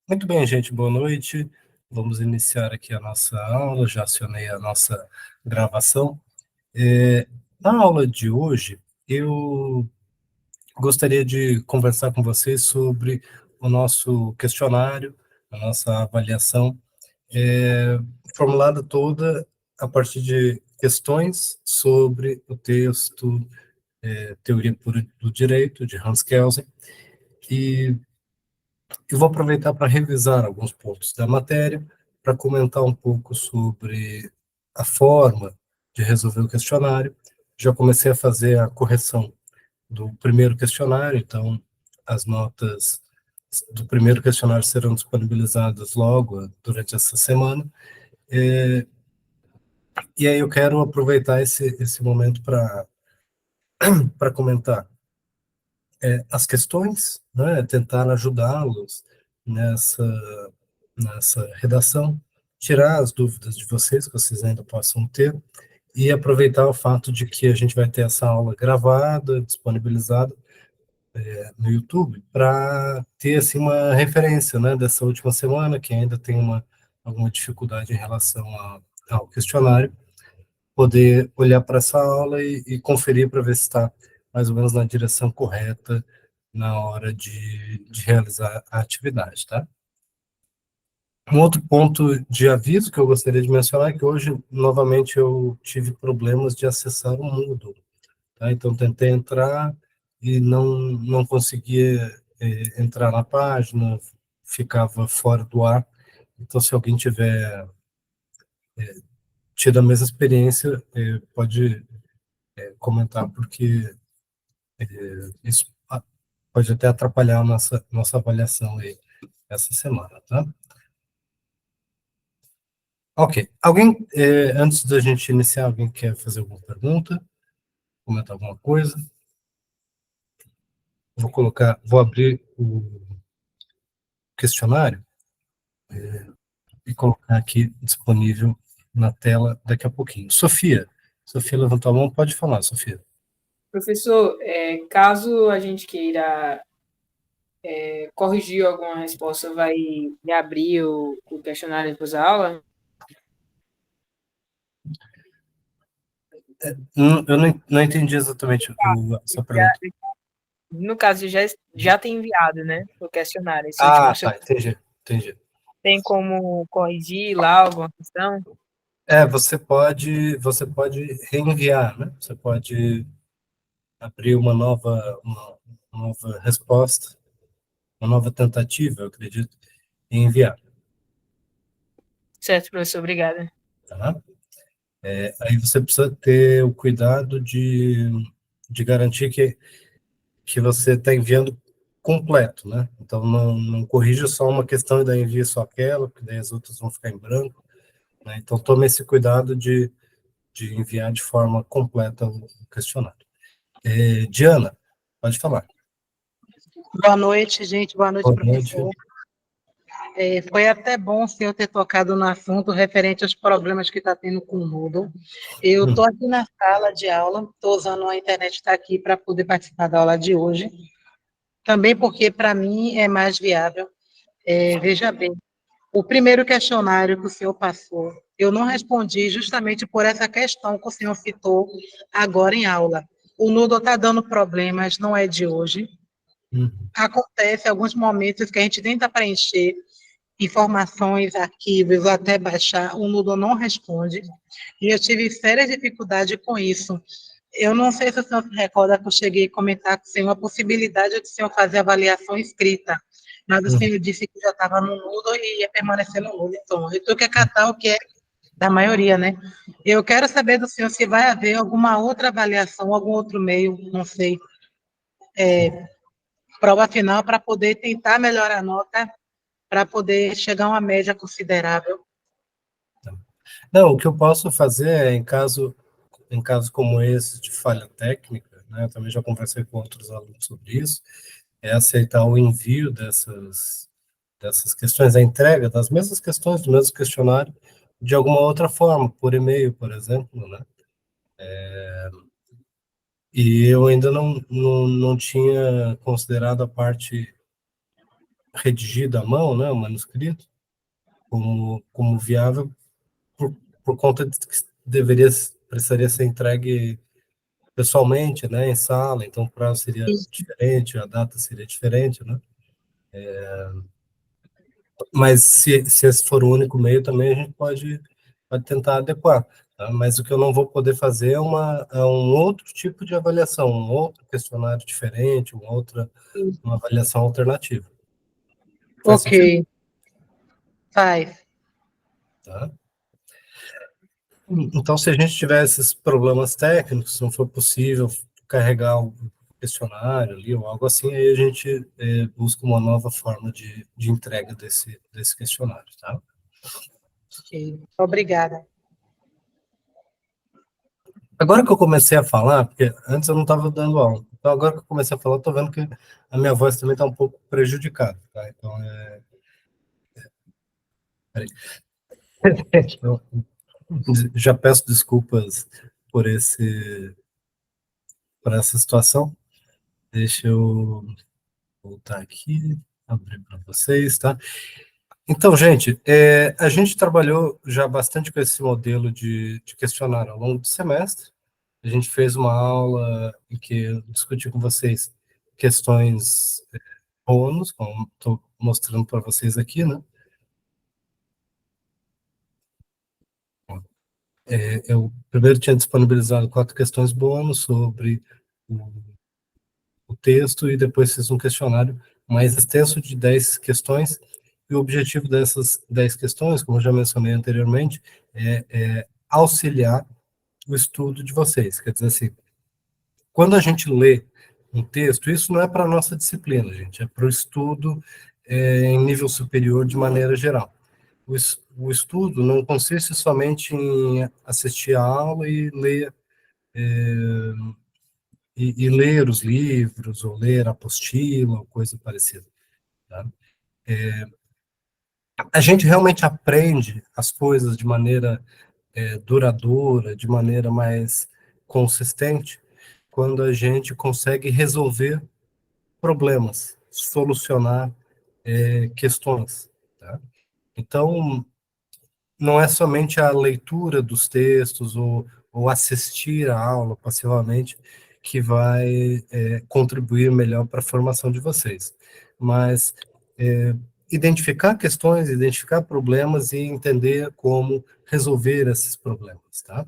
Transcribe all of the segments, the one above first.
Muito bem, gente, boa noite. Vamos iniciar aqui a nossa aula. Já acionei a nossa gravação. Na aula de hoje, eu gostaria de conversar com vocês sobre o nosso questionário, a nossa avaliação, é, formulada toda a partir de questões sobre o texto Teoria Pura do Direito, de Hans Kelsen, e eu vou aproveitar para revisar alguns pontos da matéria, para comentar um pouco sobre a forma de resolver o questionário. Já comecei a fazer a correção do primeiro questionário, então as notas do primeiro questionário serão disponibilizadas logo durante essa semana. E aí eu quero aproveitar esse momento para comentar as questões, né, tentar ajudá-los nessa, nessa redação, tirar as dúvidas de vocês, que vocês ainda possam ter, e aproveitar o fato de que a gente vai ter essa aula gravada, disponibilizada no YouTube, para ter assim, uma referência, né, dessa última semana, que ainda tem alguma dificuldade em relação ao questionário, poder olhar para essa aula e conferir para ver se está mais ou menos na direção correta na hora de realizar a atividade, tá? Um outro ponto de aviso que eu gostaria de mencionar é que hoje, novamente, eu tive problemas de acessar o Moodle, tá? Então, tentei entrar e não conseguia entrar na página, ficava fora do ar. Então, se alguém tiver tido a mesma experiência, pode comentar, porque isso pode até atrapalhar a nossa avaliação aí essa semana, tá? Ok. Alguém, antes da gente iniciar, alguém quer fazer alguma pergunta? Comentar alguma coisa? Vou abrir o questionário e colocar aqui disponível na tela daqui a pouquinho. Sofia levantou a mão, pode falar, Sofia. Professor, caso a gente queira corrigir alguma resposta, vai abrir o questionário depois da aula? Eu não entendi exatamente a sua pergunta. No caso, já tem enviado, né, o questionário, esse último. Ah, tá, entendi. Tem como corrigir lá alguma questão? Você pode reenviar, né? Você pode abrir uma nova resposta, uma nova tentativa, eu acredito, e enviar, Certo, professor, obrigada. tá? Aí você precisa ter o cuidado de garantir que você está enviando completo, né? Então, não corrija só uma questão e daí envia só aquela, porque daí as outras vão ficar em branco, né? Então, tome esse cuidado de enviar de forma completa o questionário. Diana, pode falar. Boa noite, gente. Boa noite, Boa noite. professor. Foi até bom o senhor ter tocado no assunto referente aos problemas que está tendo com o Moodle. Eu estou aqui na sala de aula, estou usando a internet está aqui para poder participar da aula de hoje. Também porque, para mim, é mais viável. Veja bem, o primeiro questionário que o senhor passou, eu não respondi justamente por essa questão que o senhor citou agora em aula. O Moodle está dando problemas, não é de hoje. Acontece alguns momentos que a gente tenta preencher informações, arquivos, até baixar, o Moodle não responde, e eu tive sérias dificuldades com isso. Eu não sei se o senhor se recorda que eu cheguei a comentar com o senhor a possibilidade de o senhor fazer avaliação escrita, mas o senhor disse que já estava no Moodle e ia permanecer no Moodle, então eu tenho que acatar o que é da maioria, né? Eu quero saber do senhor se vai haver alguma outra avaliação, algum outro meio, não sei, prova final para poder tentar melhorar a nota, para poder chegar a uma média considerável. Não, o que eu posso fazer é, em caso como esse de falha técnica, né, eu também já conversei com outros alunos sobre isso, é aceitar o envio dessas questões, a entrega das mesmas questões, do mesmo questionário, de alguma outra forma, por e-mail, por exemplo, né? E eu ainda não tinha considerado a parte redigido à mão, né, o manuscrito, como viável, por conta de que precisaria ser entregue pessoalmente, né, em sala, então o prazo seria Isso. diferente, a data seria diferente, né? Mas se esse for o único meio, também a gente pode tentar adequar, tá? Mas o que eu não vou poder fazer é um outro tipo de avaliação, um outro questionário diferente, uma avaliação alternativa. Faz Ok, sentido? faz. Tá? Então, se a gente tiver esses problemas técnicos, se não for possível carregar o questionário ali ou algo assim, aí a gente busca uma nova forma de entrega desse questionário, tá? Ok, obrigada. Agora que eu comecei a falar, porque antes eu não estava dando aula, então agora que eu comecei a falar, eu estou vendo que a minha voz também está um pouco prejudicada, tá? Então, peraí. Eu já peço desculpas por por essa situação. Deixa eu voltar aqui, abrir para vocês, tá? Então, gente, a gente trabalhou já bastante com esse modelo de questionário ao longo do semestre. A gente fez uma aula em que eu discuti com vocês questões bônus, como estou mostrando para vocês aqui, né? Eu primeiro tinha disponibilizado 4 questões bônus sobre o, o texto e depois fiz um questionário mais extenso de 10 questões. E o objetivo dessas 10 questões, como eu já mencionei anteriormente, é auxiliar o estudo de vocês. Quer dizer assim, quando a gente lê um texto, isso não é para a nossa disciplina, gente, é para o estudo em nível superior de maneira geral. O estudo não consiste somente em assistir a aula e ler os livros, ou ler a apostila, ou coisa parecida. Tá? A gente realmente aprende as coisas de maneira duradoura, de maneira mais consistente, quando a gente consegue resolver problemas, solucionar questões. Tá? Então, não é somente a leitura dos textos ou assistir a aula passivamente que vai contribuir melhor para a formação de vocês, mas identificar questões, identificar problemas e entender como resolver esses problemas, tá?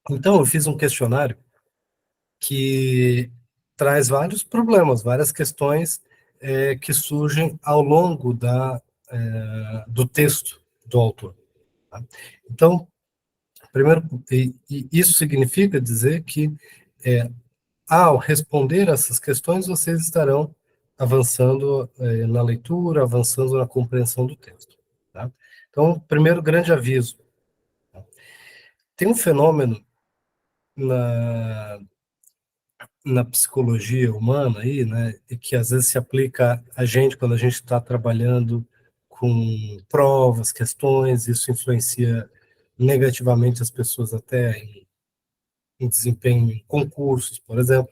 Então, eu fiz um questionário que traz vários problemas, várias questões que surgem ao longo do texto do autor. Tá? Então, primeiro, isso significa dizer que, ao responder essas questões, vocês estarão avançando na leitura, avançando na compreensão do texto. Tá? Então, primeiro grande aviso, tá? Tem um fenômeno na, na psicologia humana aí, né, e que às vezes se aplica a gente quando a gente está trabalhando com provas, questões, isso influencia negativamente as pessoas até em desempenho em concursos, por exemplo,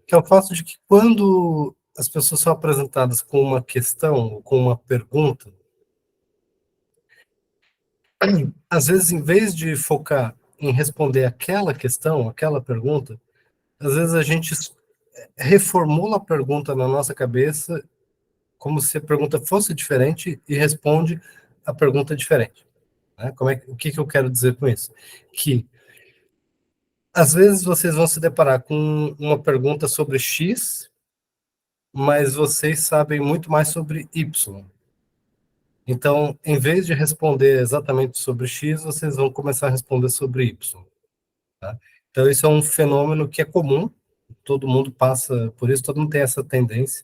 que é o fato de que quando as pessoas são apresentadas com uma questão, com uma pergunta, às vezes, em vez de focar em responder aquela questão, aquela pergunta, às vezes a gente reformula a pergunta na nossa cabeça como se a pergunta fosse diferente e responde a pergunta diferente. Né? O que eu quero dizer com isso? Que às vezes vocês vão se deparar com uma pergunta sobre X, mas vocês sabem muito mais sobre Y. Então, em vez de responder exatamente sobre X, vocês vão começar a responder sobre Y. Tá? Então, isso é um fenômeno que é comum, todo mundo passa por isso, todo mundo tem essa tendência.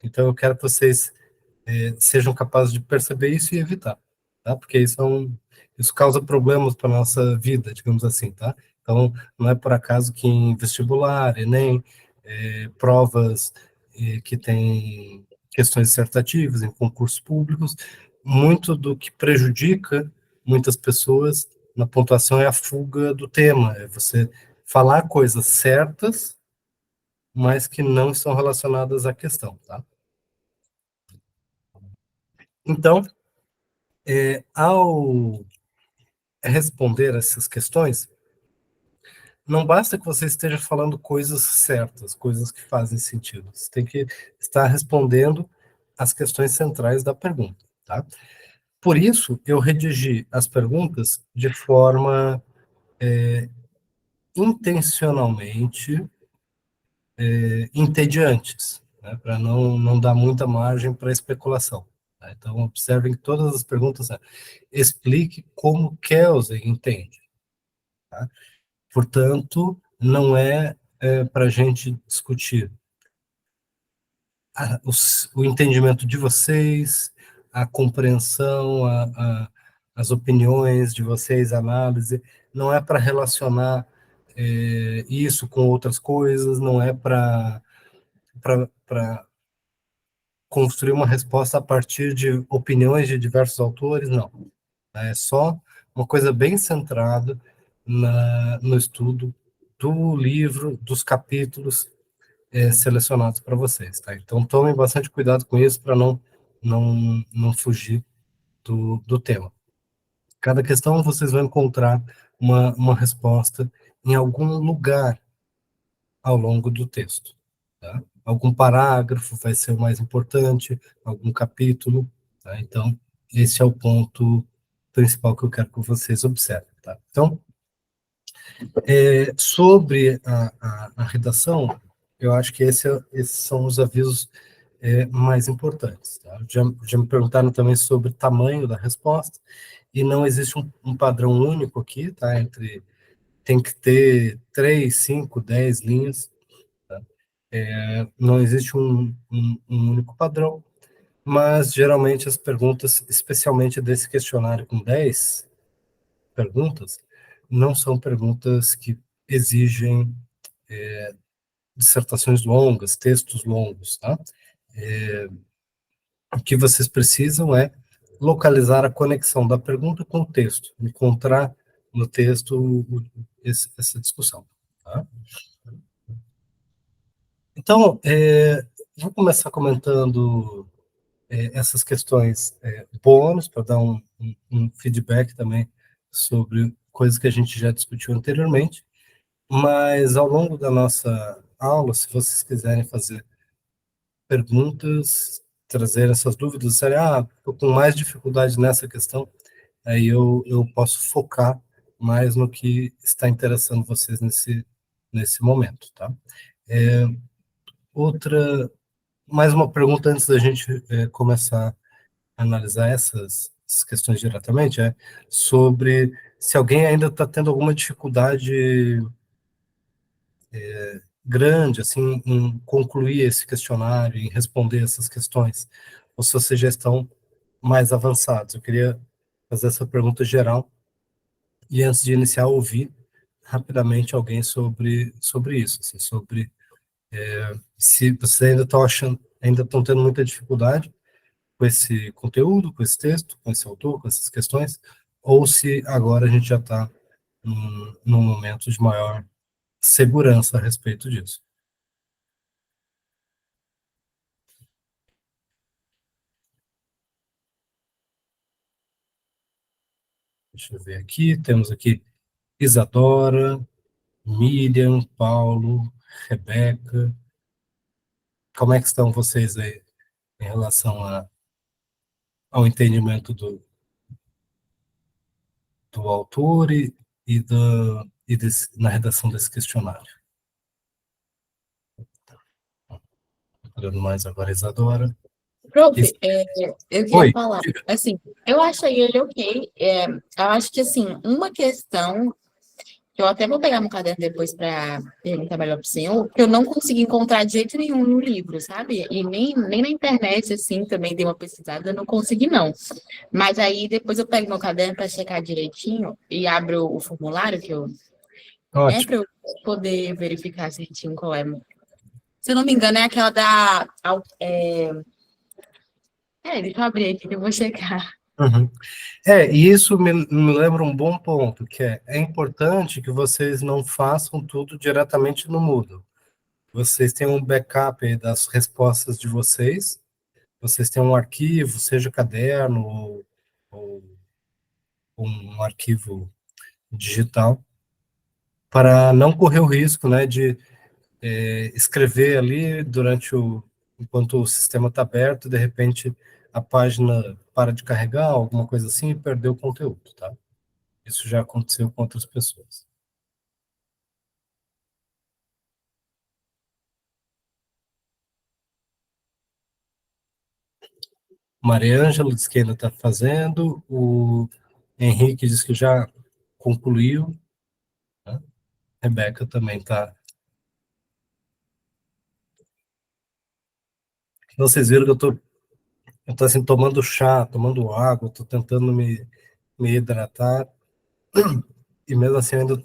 Então, eu quero que vocês sejam capazes de perceber isso e evitar, tá? Porque isso causa problemas para a nossa vida, digamos assim, tá? Então, não é por acaso que em vestibular, Enem, provas que têm questões dissertativas, em concursos públicos, muito do que prejudica muitas pessoas na pontuação é a fuga do tema, é você falar coisas certas mas que não estão relacionadas à questão, tá? Então, ao responder essas questões, não basta que você esteja falando coisas certas, coisas que fazem sentido. Você tem que estar respondendo as questões centrais da pergunta, tá? Por isso, eu redigi as perguntas de forma intencionalmente entediantes, né, para não dar muita margem para especulação. Tá? Então, observem que todas as perguntas, né, explique como Kelsen entende. Tá? Portanto, não para a gente discutir o entendimento de vocês, a compreensão, as opiniões de vocês, a análise, não é para relacionar isso com outras coisas, não é para construir uma resposta a partir de opiniões de diversos autores, não. É só uma coisa bem centrada no estudo do livro, dos capítulos selecionados para vocês, tá? Então, tomem bastante cuidado com isso para não fugir do tema. Cada questão vocês vão encontrar uma resposta em algum lugar ao longo do texto, tá? Algum parágrafo vai ser o mais importante, algum capítulo, tá? Então, esse é o ponto principal que eu quero que vocês observem, tá? Então, sobre a redação, eu acho que esses são os avisos mais importantes, tá? Já me perguntaram também sobre o tamanho da resposta, e não existe um padrão único aqui, tá? Tem que ter 3, 5, 10 linhas, tá? Não existe um único padrão, mas geralmente as perguntas, especialmente desse questionário com 10 perguntas, não são perguntas que exigem dissertações longas, textos longos, tá? O que vocês precisam é localizar a conexão da pergunta com o texto, encontrar no texto essa discussão, tá? Então, vou começar comentando essas questões bônus, para dar um feedback também sobre coisas que a gente já discutiu anteriormente, mas ao longo da nossa aula, se vocês quiserem fazer perguntas, trazer essas dúvidas, disserem, estou com mais dificuldade nessa questão, aí eu posso focar mais no que está interessando vocês nesse momento, tá? Mais uma pergunta antes da gente começar a analisar essas questões diretamente, sobre se alguém ainda está tendo alguma dificuldade grande, assim, em concluir esse questionário, em responder essas questões, ou se vocês já estão mais avançados. Eu queria fazer essa pergunta geral e, antes de iniciar, ouvir rapidamente alguém sobre isso, assim, sobre se vocês ainda estão tendo muita dificuldade com esse conteúdo, com esse texto, com esse autor, com essas questões, ou se agora a gente já está num momento de maior segurança a respeito disso. Deixa eu ver aqui, temos aqui Isadora, Miriam, Paulo, Rebeca. Como é que estão vocês aí em relação ao entendimento do autor na redação desse questionário? Olhando mais agora, Isadora. Prof, eu queria Oi. falar, assim, eu achei ele ok, eu acho que, assim, uma questão, que eu até vou pegar meu caderno depois para perguntar melhor para o senhor, que eu não consegui encontrar de jeito nenhum no livro, sabe? E nem na internet, assim, também dei uma pesquisada, eu não consegui, não. Mas aí, depois eu pego meu caderno para checar direitinho e abro o formulário que eu... Ótimo. para eu poder verificar certinho qual é. Se eu não me engano, é aquela da... deixa eu abrir aqui que eu vou checar. Uhum. E isso me lembra um bom ponto, que é importante que vocês não façam tudo diretamente no Moodle, vocês têm um backup aí das respostas de vocês, vocês têm um arquivo, seja caderno ou um arquivo digital, para não correr o risco, né, de escrever ali enquanto o sistema está aberto, de repente a página para de carregar, alguma coisa assim, e perdeu o conteúdo, tá? Isso já aconteceu com outras pessoas. Maria Ângela diz que ainda está fazendo, o Henrique diz que já concluiu, né? Rebeca também está. Vocês viram que eu tô assim, tomando chá, tomando água, estou tentando me hidratar, e mesmo assim ainda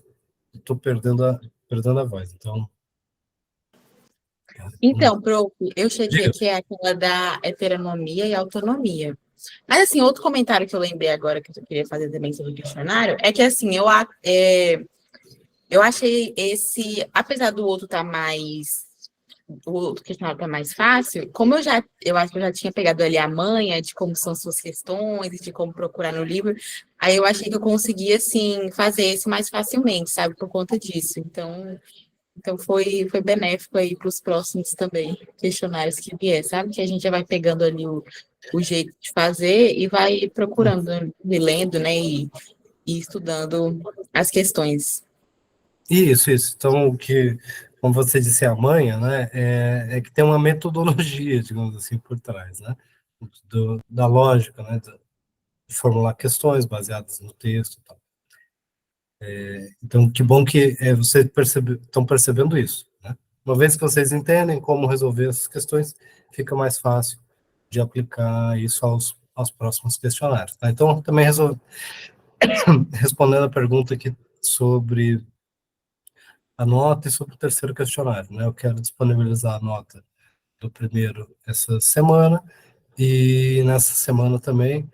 estou perdendo a voz. Então, prof, eu chequei Diga. aqui aquela da heteronomia e autonomia. Mas, assim, outro comentário que eu lembrei agora que eu queria fazer também sobre o questionário é que, assim, eu achei esse, apesar do outro estar mais, o outro questionário estar mais fácil, como eu acho que eu já tinha pegado ali a manha de como são suas questões e de como procurar no livro, aí eu achei que eu conseguia, assim, fazer esse mais facilmente, sabe, por conta disso. Então foi benéfico aí para os próximos também questionários que vier, sabe? Que a gente já vai pegando ali o jeito de fazer e vai procurando, e lendo, né? E estudando as questões. Isso, isso. Então, como você disse, a manha, né, é que tem uma metodologia, digamos assim, por trás, né, da lógica, né, de formular questões baseadas no texto e tal. Então, que bom que vocês estão percebendo isso, né? Uma vez que vocês entendem como resolver essas questões, fica mais fácil de aplicar isso aos próximos questionários, tá? Então, também respondendo a pergunta aqui sobre a nota e sobre o terceiro questionário, né? Eu quero disponibilizar a nota do primeiro essa semana, e nessa semana também,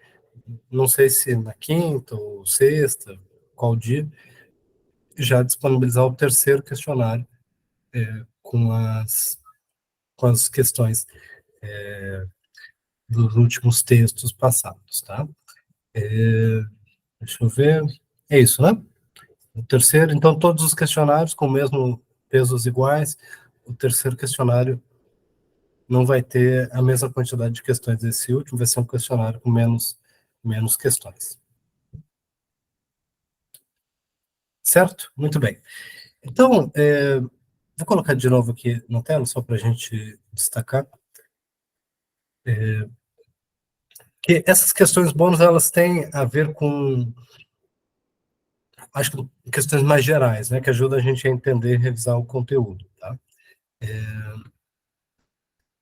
não sei se na quinta ou sexta, qual dia, já disponibilizar o terceiro questionário com as questões dos últimos textos passados, tá? Deixa eu ver. É isso, né? O terceiro, então, todos os questionários com o mesmo pesos iguais. O terceiro questionário não vai ter a mesma quantidade de questões desse último, vai ser um questionário com menos questões. Certo? Muito bem. Então, vou colocar de novo aqui na tela, só para a gente destacar, que essas questões bônus, elas têm a ver com, acho que questões mais gerais, né, que ajudam a gente a entender e revisar o conteúdo, tá?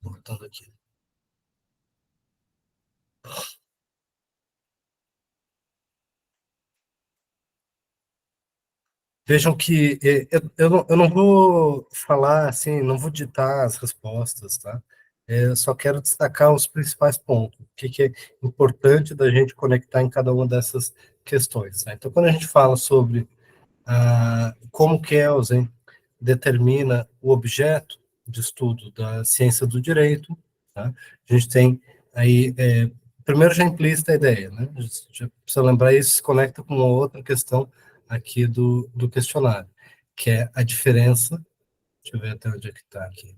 Voltando aqui. Vejam que eu não vou falar assim, não vou ditar as respostas, tá? Eu só quero destacar os principais pontos, o que é importante da gente conectar em cada uma dessas questões, tá? Então, quando a gente fala sobre como Kelsen determina o objeto de estudo da ciência do direito, tá? A gente tem aí, primeiro já implícita a ideia, né? A gente já precisa lembrar isso, se conecta com uma outra questão aqui do questionário, que é a diferença, deixa eu ver até onde é que está aqui,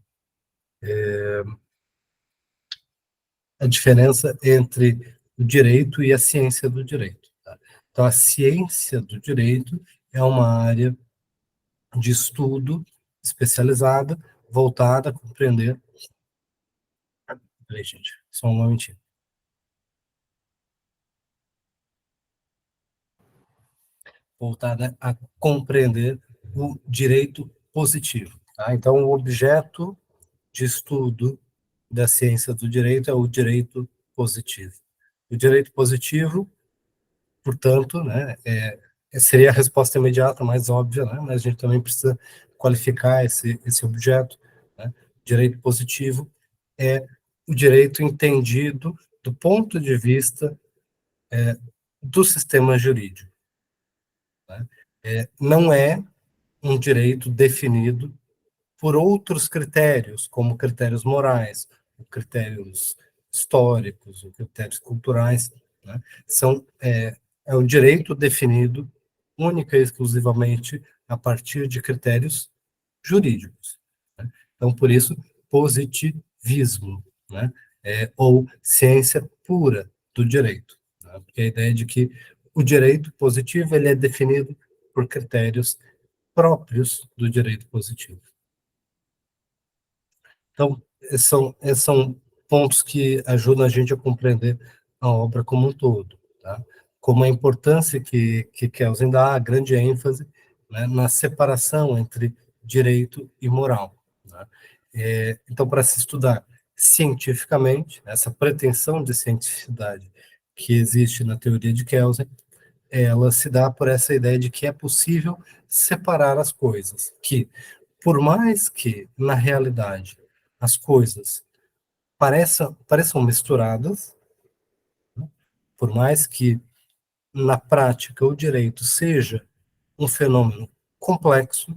a diferença entre o direito e a ciência do direito, tá? Então, a ciência do direito é uma área de estudo especializada, voltada a compreender. Peraí, gente, só um momentinho. Voltada a compreender o direito positivo. Tá? Então, o objeto de estudo da ciência do direito é o direito positivo. O direito positivo, portanto, né, seria a resposta imediata, mais óbvia, né, mas a gente também precisa qualificar esse objeto. Né? Direito positivo é o direito entendido do ponto de vista do sistema jurídico. Né? Não é um direito definido por outros critérios, como critérios morais, critérios históricos, critérios culturais, né? É um direito definido única e exclusivamente a partir de critérios jurídicos, né? Então, por isso, positivismo, né? Ou ciência pura do direito, né? Porque a ideia de que o direito positivo ele é definido por critérios próprios do direito positivo. Então, esses são pontos que ajudam a gente a compreender a obra como um todo, tá? Como a importância que Kelsen dá, a grande ênfase, né, na separação entre direito e moral, né? Então, para se estudar cientificamente, essa pretensão de cientificidade que existe na teoria de Kelsen, ela se dá por essa ideia de que é possível separar as coisas, que por mais que, na realidade, as coisas pareçam misturadas, né, por mais que, na prática, o direito seja um fenômeno complexo,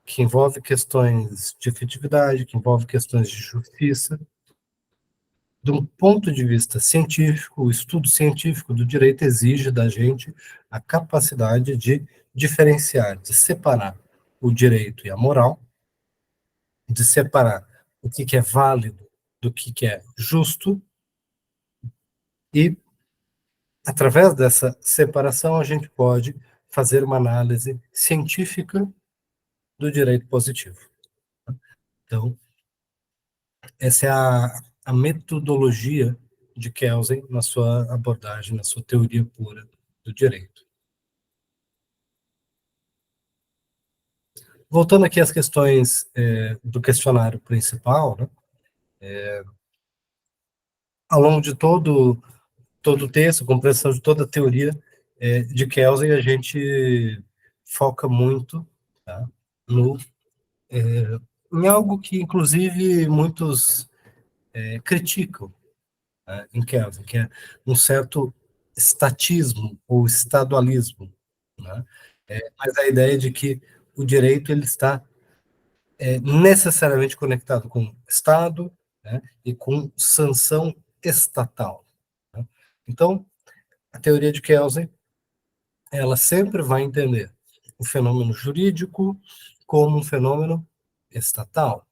que envolve questões de efetividade, que envolve questões de justiça, de um ponto de vista científico, o estudo científico do direito exige da gente a capacidade de diferenciar, de separar o direito e a moral, de separar o que é válido do que é justo, e, através dessa separação, a gente pode fazer uma análise científica do direito positivo. Então, essa é a metodologia de Kelsen na sua abordagem, na sua teoria pura do direito. Voltando aqui às questões do questionário principal, né, ao longo de todo o texto, compreensão de toda a teoria de Kelsen, a gente foca muito, tá, em algo que, inclusive, muitos criticam, né, em Kelsen, que é um certo estatismo ou estadualismo, né? Mas a ideia de que o direito ele está necessariamente conectado com Estado, né, e com sanção estatal, né? Então, a teoria de Kelsen, ela sempre vai entender o fenômeno jurídico como um fenômeno estatal.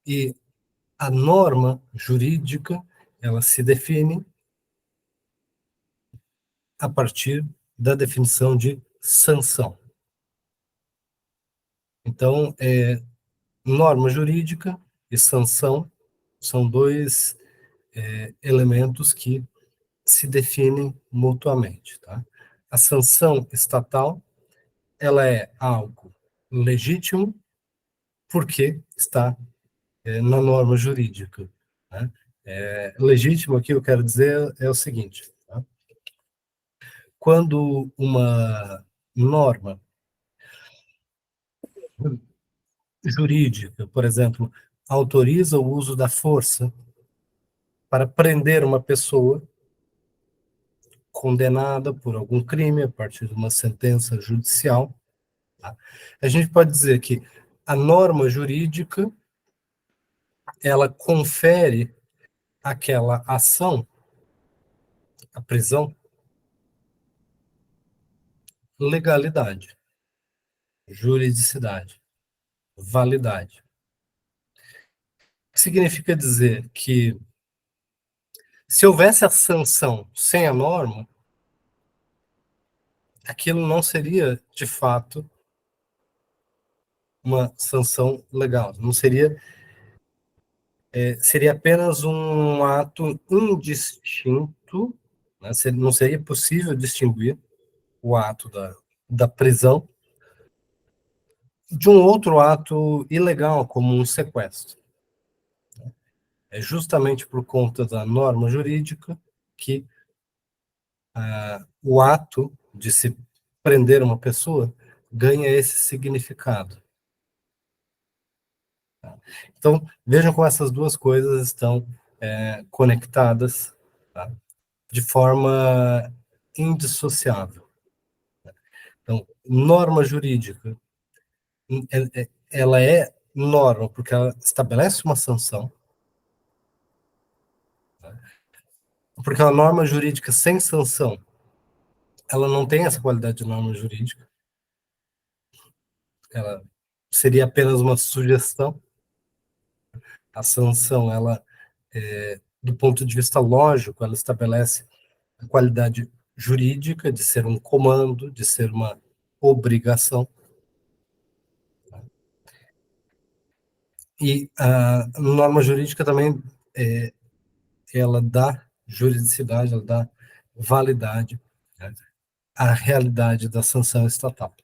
E a norma jurídica, ela se define a partir da definição de sanção. Então, norma jurídica e sanção são dois elementos que se definem mutuamente, tá? A sanção estatal, ela é algo legítimo porque está na norma jurídica, né? Legítimo aqui eu quero dizer é o seguinte, tá? Quando uma norma jurídica, por exemplo, autoriza o uso da força para prender uma pessoa condenada por algum crime a partir de uma sentença judicial, tá? A gente pode dizer que a norma jurídica, ela confere àquela ação, a prisão, legalidade, juridicidade, validade. O que significa dizer que, se houvesse a sanção sem a norma, aquilo não seria, de fato, uma sanção legal. Não seria, seria apenas um ato indistinto, né? Não seria possível distinguir o ato da prisão de um outro ato ilegal, como um sequestro. É justamente por conta da norma jurídica que o ato de se prender uma pessoa ganha esse significado. Então, vejam como essas duas coisas estão conectadas, tá, de forma indissociável. Então, norma jurídica, ela é norma porque ela estabelece uma sanção, porque a norma jurídica sem sanção, ela não tem essa qualidade de norma jurídica, ela seria apenas uma sugestão. A sanção, ela, do ponto de vista lógico, ela estabelece a qualidade jurídica de ser um comando, de ser uma obrigação. E a norma jurídica também, ela dá juridicidade, ela dá validade, né, à realidade da sanção estatal.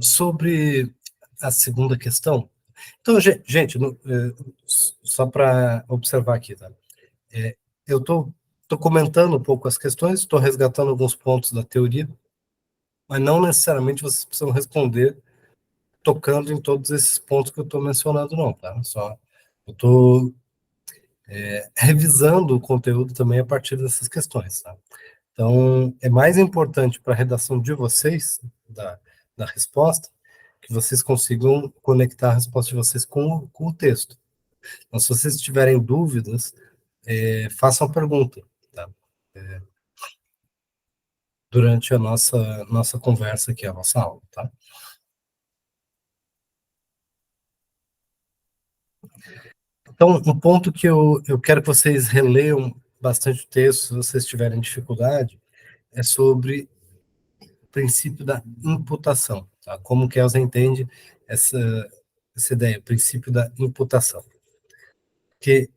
Sobre a segunda questão, então, gente, só para observar aqui, tá? Eu estou comentando um pouco as questões, estou resgatando alguns pontos da teoria, mas não necessariamente vocês precisam responder tocando em todos esses pontos que eu estou mencionando, não, tá? Só eu estou revisando o conteúdo também a partir dessas questões, tá? Então, é mais importante para a redação de vocês, da resposta, que vocês consigam conectar a resposta de vocês com o texto. Então, se vocês tiverem dúvidas, façam pergunta, tá? Durante a nossa conversa aqui, a nossa aula, tá? Então, um ponto que eu quero que vocês releiam bastante o texto, se vocês tiverem dificuldade, é sobre o princípio da imputação, tá? Como que Elza entende essa ideia, o princípio da imputação. Porque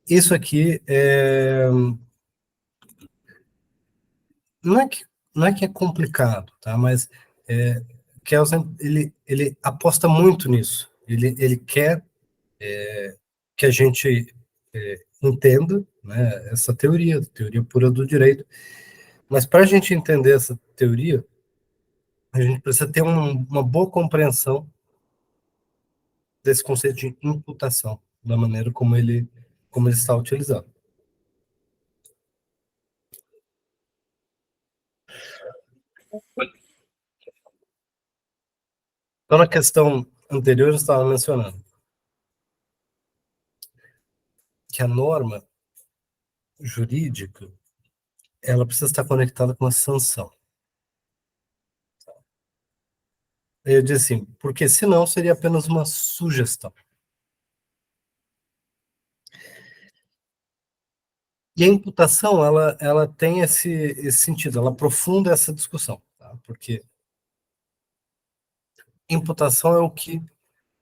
isso aqui não é que é complicado, tá? Mas Kelsen, ele aposta muito nisso. Ele quer que a gente entenda, né, essa teoria pura do direito. Mas para a gente entender essa teoria, a gente precisa ter uma boa compreensão desse conceito de imputação, da maneira como ele está utilizado. Então, na questão anterior, eu estava mencionando que a norma jurídica, ela precisa estar conectada com a sanção. Eu disse assim, porque senão seria apenas uma sugestão. E a imputação, ela tem esse sentido, ela aprofunda essa discussão, tá? Porque imputação é o que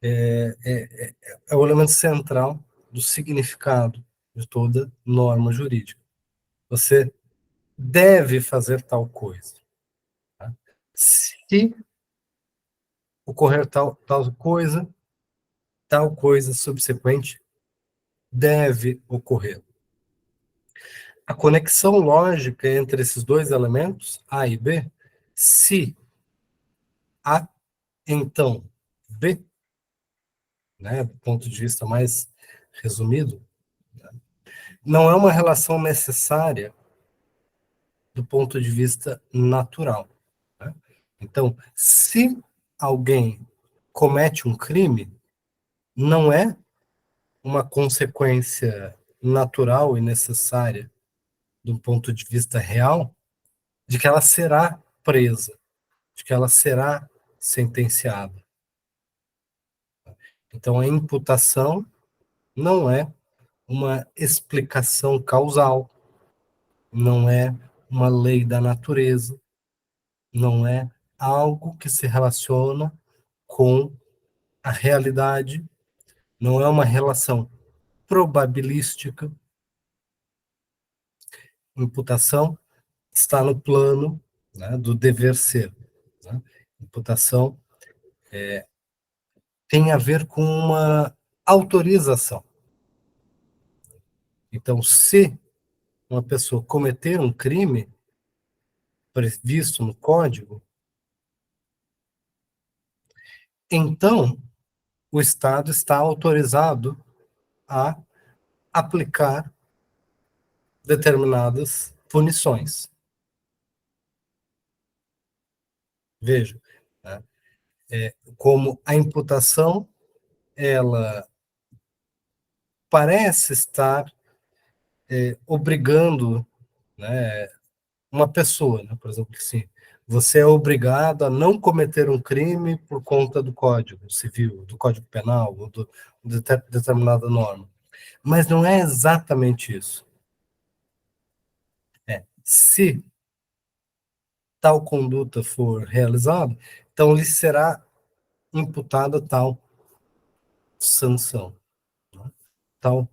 é o elemento central do significado de toda norma jurídica. Você deve fazer tal coisa. Tá? Se ocorrer tal coisa subsequente deve ocorrer. A conexão lógica entre esses dois elementos, A e B, se A, então B, né, do ponto de vista mais resumido, não é uma relação necessária do ponto de vista natural. Né? Então, se alguém comete um crime, não é uma consequência natural e necessária, do ponto de vista real, de que ela será presa, de que ela será sentenciada. Então, a imputação não é uma explicação causal, não é uma lei da natureza, não é algo que se relaciona com a realidade, não é uma relação probabilística. Imputação está no plano, né, do dever ser. Né? Imputação tem a ver com uma autorização. Então, se uma pessoa cometer um crime previsto no código, então o Estado está autorizado a aplicar determinadas punições. Veja, né? Como a imputação, ela parece estar obrigando, né, uma pessoa, né, por exemplo, assim, você é obrigado a não cometer um crime por conta do Código Civil, do Código Penal, ou de determinada norma. Mas não é exatamente isso. Se tal conduta for realizada, então lhe será imputada tal sanção, né? Tal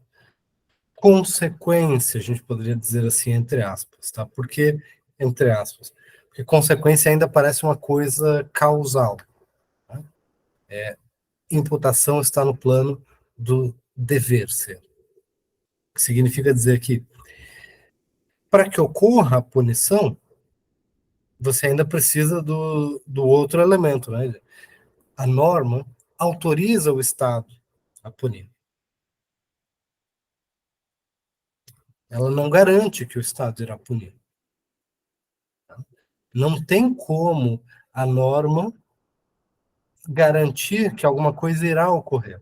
consequência, a gente poderia dizer assim, entre aspas, tá? Por que entre aspas? Porque consequência ainda parece uma coisa causal, né? Imputação está no plano do dever ser. Que significa dizer que, para que ocorra a punição, você ainda precisa do outro elemento, né? A norma autoriza o Estado a punir. Ela não garante que o Estado irá punir. Não tem como a norma garantir que alguma coisa irá ocorrer.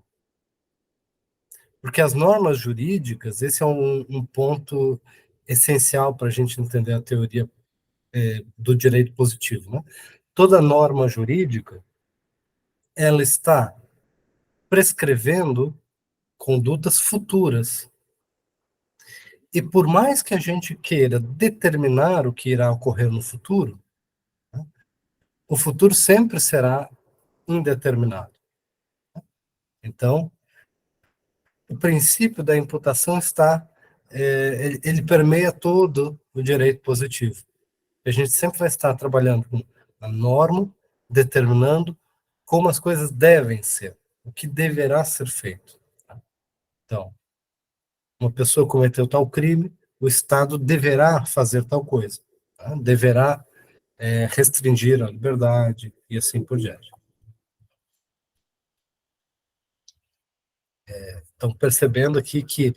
Porque as normas jurídicas, esse é um ponto essencial para a gente entender a teoria do direito positivo, né? Toda norma jurídica, ela está prescrevendo condutas futuras. E por mais que a gente queira determinar o que irá ocorrer no futuro, né, o futuro sempre será indeterminado. Então, o princípio da imputação está, ele permeia todo o direito positivo. A gente sempre vai estar trabalhando com a norma, determinando como as coisas devem ser, o que deverá ser feito. Então, uma pessoa cometeu tal crime, o Estado deverá fazer tal coisa, tá? Deverá restringir a liberdade e assim por diante. Então, percebendo aqui que,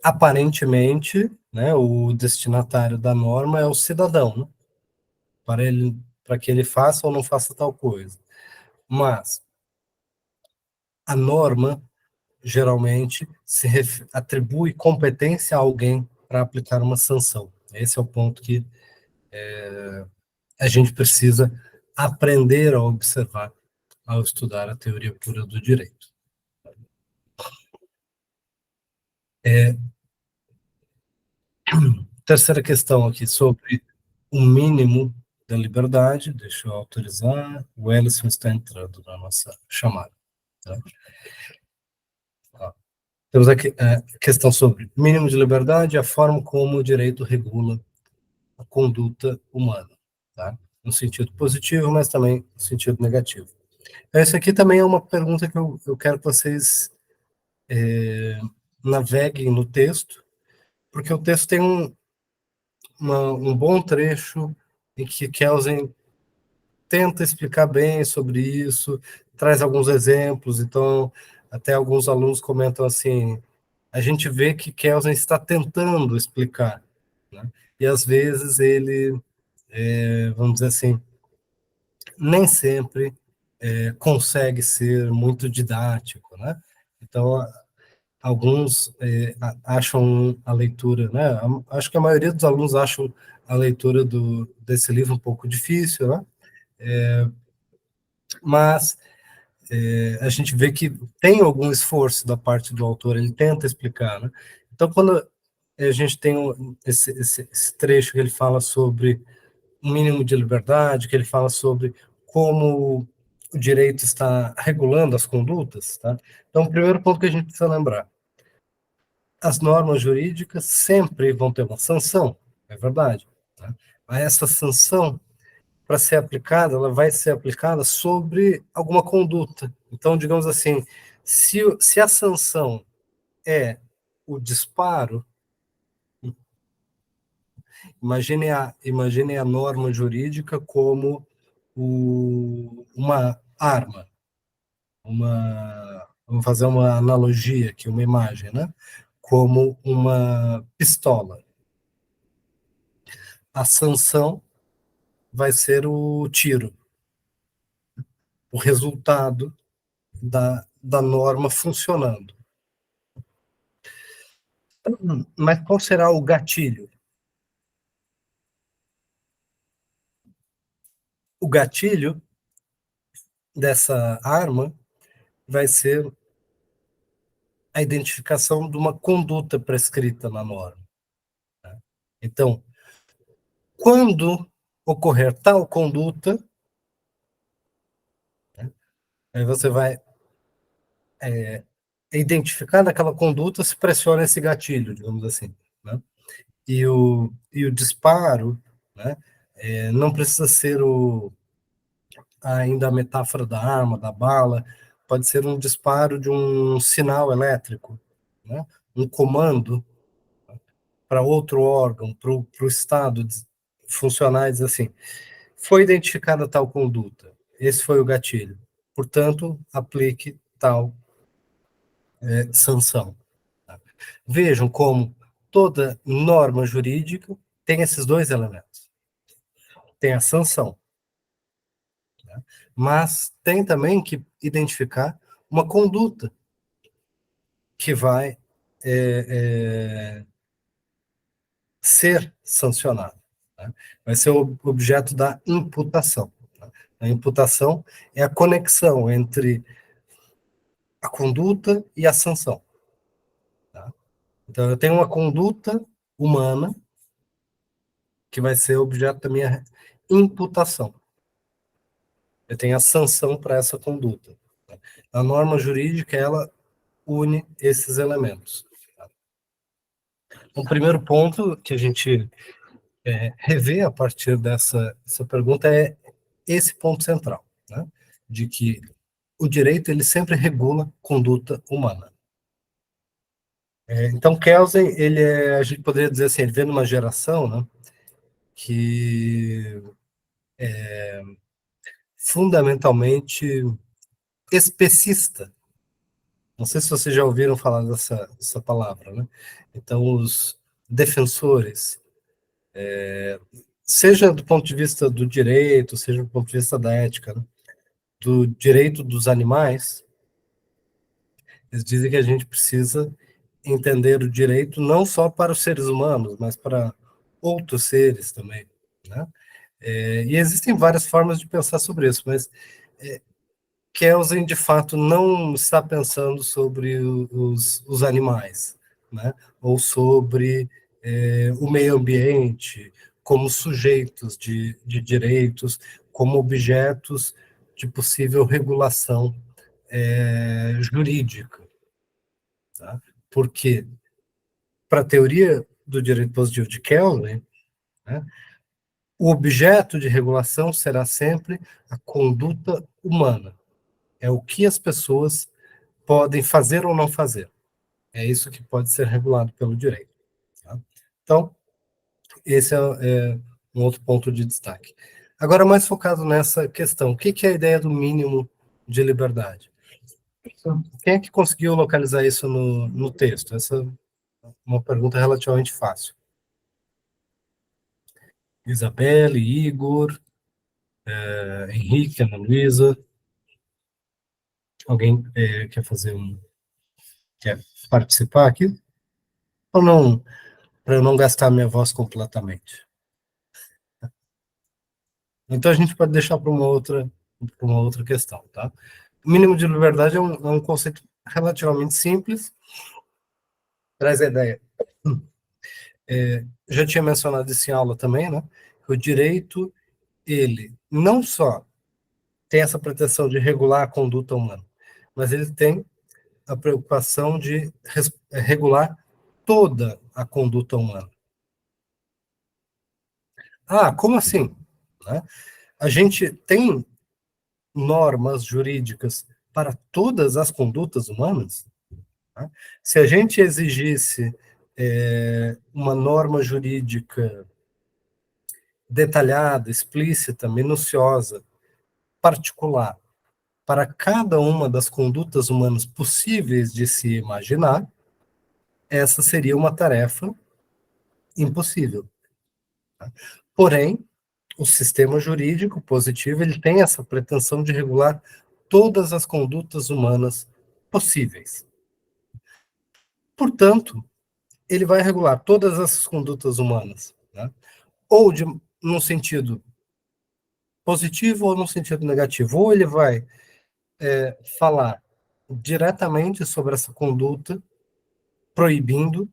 aparentemente, né, o destinatário da norma é o cidadão, né, para que ele faça ou não faça tal coisa. Mas a norma, geralmente, atribui competência a alguém para aplicar uma sanção. Esse é o ponto que a gente precisa aprender a observar ao estudar a teoria pura do direito. Terceira questão aqui, sobre o mínimo da liberdade. Deixa eu autorizar. O Ellison está entrando na nossa chamada. Tá? Temos aqui a questão sobre mínimo de liberdade e a forma como o direito regula a conduta humana, tá? No sentido positivo, mas também no sentido negativo. Essa aqui também é uma pergunta que eu quero que vocês naveguem no texto, porque o texto tem um bom trecho em que Kelsen tenta explicar bem sobre isso, traz alguns exemplos, então até alguns alunos comentam assim, a gente vê que Kelsen está tentando explicar, né? E às vezes ele, vamos dizer assim, nem sempre consegue ser muito didático, né? Então, alguns acham a leitura, né? Acho que a maioria dos alunos acham a leitura desse livro um pouco difícil, né? Mas a gente vê que tem algum esforço da parte do autor, ele tenta explicar, né? Então, quando a gente tem esse trecho que ele fala sobre o mínimo de liberdade, que ele fala sobre como o direito está regulando as condutas, tá? Então, o primeiro ponto que a gente precisa lembrar, as normas jurídicas sempre vão ter uma sanção, é verdade, tá? Mas essa sanção, para ser aplicada, ela vai ser aplicada sobre alguma conduta. Então, digamos assim, se a sanção é o disparo, imagine a norma jurídica como uma arma, vamos fazer uma analogia aqui, uma imagem, né? como uma pistola. A sanção vai ser o tiro, o resultado da norma funcionando. Mas qual será o gatilho? O gatilho dessa arma vai ser a identificação de uma conduta prescrita na norma. Então, quando ocorrer tal conduta, aí você vai identificar naquela conduta se pressiona esse gatilho, digamos assim, né? E o disparo, né, não precisa ser ainda a metáfora da arma, da bala, pode ser um disparo de um sinal elétrico, né, um comando para outro órgão, para o Estado funcionar e dizer assim, foi identificada tal conduta, esse foi o gatilho, portanto, aplique tal sanção. Vejam como toda norma jurídica tem esses dois elementos. Tem a sanção, né? Mas tem também que identificar uma conduta que vai ser sancionada, né? Vai ser o objeto da imputação. Né? A imputação é a conexão entre a conduta e a sanção. Tá? Então, eu tenho uma conduta humana que vai ser objeto da minha imputação. Eu tenho a sanção para essa conduta. A norma jurídica, ela une esses elementos. O primeiro ponto que a gente revê a partir dessa pergunta é esse ponto central, né? De que o direito ele sempre regula conduta humana. Então, Kelsen, a gente poderia dizer assim, ele vem numa geração, né, que é fundamentalmente especista. Não sei se vocês já ouviram falar dessa palavra, né? Então, os defensores, seja do ponto de vista do direito, seja do ponto de vista da ética, né, do direito dos animais, eles dizem que a gente precisa entender o direito não só para os seres humanos, mas para outros seres também, né? E existem várias formas de pensar sobre isso, mas Kelsen, de fato, não está pensando sobre os animais, né? Ou sobre o meio ambiente, como sujeitos de direitos, como objetos de possível regulação jurídica. Tá? Porque, para a teoria do direito positivo de Kelsen, né, o objeto de regulação será sempre a conduta humana. É o que as pessoas podem fazer ou não fazer. É isso que pode ser regulado pelo direito. Tá? Então, esse é um outro ponto de destaque. Agora, mais focado nessa questão, o que é a ideia do mínimo de liberdade? Quem é que conseguiu localizar isso no texto? Essa é uma pergunta relativamente fácil. Isabelle, Igor, Henrique, Ana Luísa. Alguém quer participar aqui? Ou não, para eu não gastar minha voz completamente? Então a gente pode deixar para uma outra questão, tá? O mínimo de liberdade é um conceito relativamente simples, traz a ideia. Já tinha mencionado isso em aula também, né? Que o direito, ele não só tem essa pretensão de regular a conduta humana, mas ele tem a preocupação de regular toda a conduta humana. Ah, como assim? Né? A gente tem normas jurídicas para todas as condutas humanas? Né? Se a gente exigisse uma norma jurídica detalhada, explícita, minuciosa, particular, para cada uma das condutas humanas possíveis de se imaginar, essa seria uma tarefa impossível. Tá? Porém, o sistema jurídico positivo ele tem essa pretensão de regular todas as condutas humanas possíveis. Portanto, ele vai regular todas essas condutas humanas, né? Ou num sentido positivo ou num sentido negativo. Ou ele vai falar diretamente sobre essa conduta, proibindo,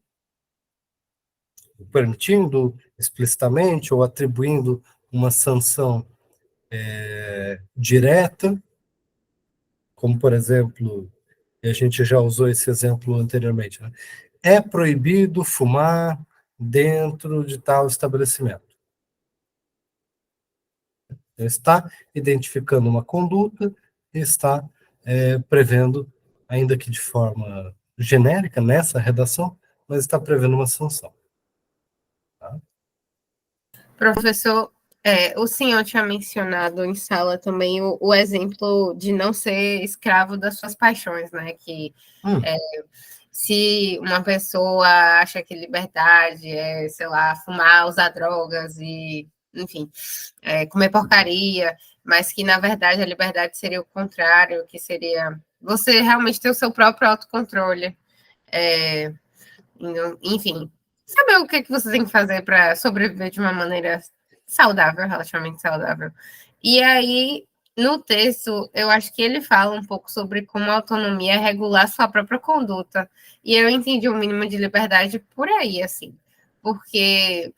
permitindo explicitamente ou atribuindo uma sanção direta, como, por exemplo, a gente já usou esse exemplo anteriormente, né? É proibido fumar dentro de tal estabelecimento. Está identificando uma conduta e está prevendo, ainda que de forma genérica, nessa redação, mas está prevendo uma sanção. Tá? Professor, o senhor tinha mencionado em sala também o exemplo de não ser escravo das suas paixões, né? Que se uma pessoa acha que liberdade é, sei lá, fumar, usar drogas e, enfim, comer porcaria, mas que, na verdade, a liberdade seria o contrário, que seria você realmente ter o seu próprio autocontrole. Enfim, saber o que você tem que fazer para sobreviver de uma maneira saudável, relativamente saudável. E aí, no texto, eu acho que ele fala um pouco sobre como a autonomia é regular sua própria conduta. E eu entendi o mínimo de liberdade por aí, assim. Porque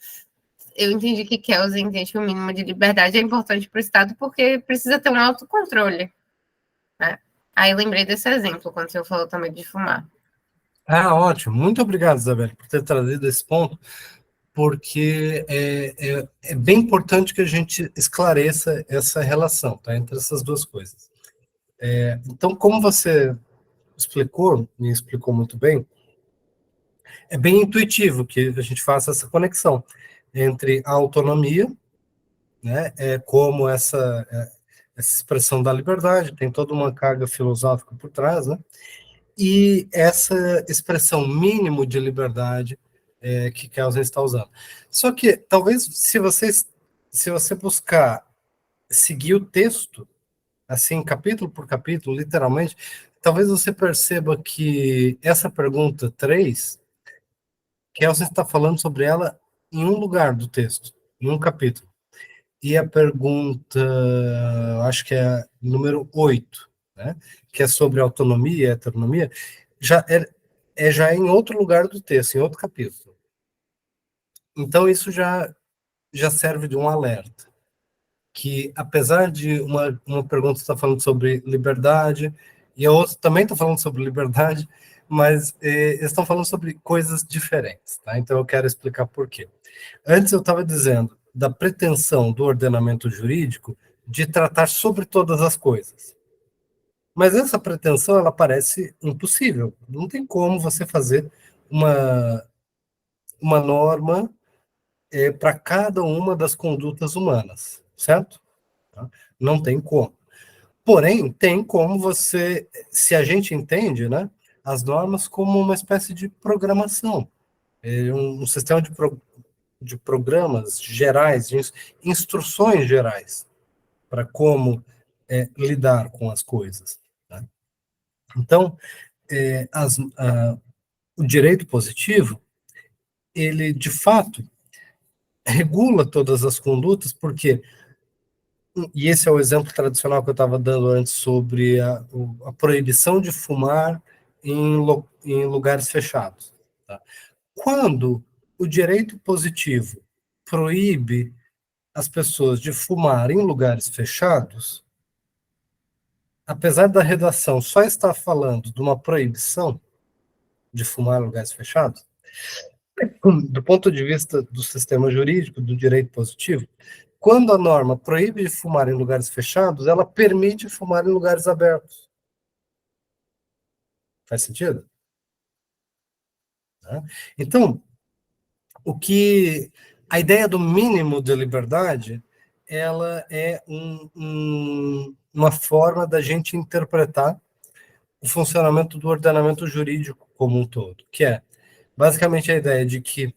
eu entendi que Kelsey entende que o mínimo de liberdade é importante para o Estado porque precisa ter um autocontrole. Né? Aí lembrei desse exemplo, quando você falou também de fumar. Ótimo. Muito obrigado, Isabel, por ter trazido esse ponto, porque é bem importante que a gente esclareça essa relação, tá, entre essas duas coisas. Então, como você me explicou muito bem, é bem intuitivo que a gente faça essa conexão entre a autonomia, né, como essa expressão da liberdade, tem toda uma carga filosófica por trás, né, e essa expressão mínimo de liberdade que Kelsen está usando. Só que, talvez, se você buscar seguir o texto, assim, capítulo por capítulo, literalmente, talvez você perceba que essa pergunta 3, Kelsen está falando sobre ela em um lugar do texto, em um capítulo. E a pergunta, acho que é número 8, né, que é sobre autonomia e heteronomia, já já em outro lugar do texto, em outro capítulo. Então, isso já serve de um alerta, que apesar de uma pergunta estar falando sobre liberdade, e a outra também está falando sobre liberdade, mas eles estão falando sobre coisas diferentes, tá? Então, eu quero explicar por quê. Antes eu estava dizendo da pretensão do ordenamento jurídico de tratar sobre todas as coisas. Mas essa pretensão, ela parece impossível. Não tem como você fazer uma norma para cada uma das condutas humanas, certo? Não tem como. Porém, tem como você, se a gente entende, né, as normas como uma espécie de programação, um sistema de programas gerais, de instruções gerais para como lidar com as coisas. Né? Então, o direito positivo, ele, de fato, regula todas as condutas, porque, e esse é o exemplo tradicional que eu estava dando antes sobre a proibição de fumar em lugares fechados. Tá? Quando o direito positivo proíbe as pessoas de fumar em lugares fechados, apesar da redação só estar falando de uma proibição de fumar em lugares fechados, do ponto de vista do sistema jurídico, do direito positivo, quando a norma proíbe de fumar em lugares fechados, ela permite fumar em lugares abertos. Faz sentido? Então, a ideia do mínimo de liberdade, ela é uma forma da gente interpretar o funcionamento do ordenamento jurídico como um todo, que é, basicamente a ideia de que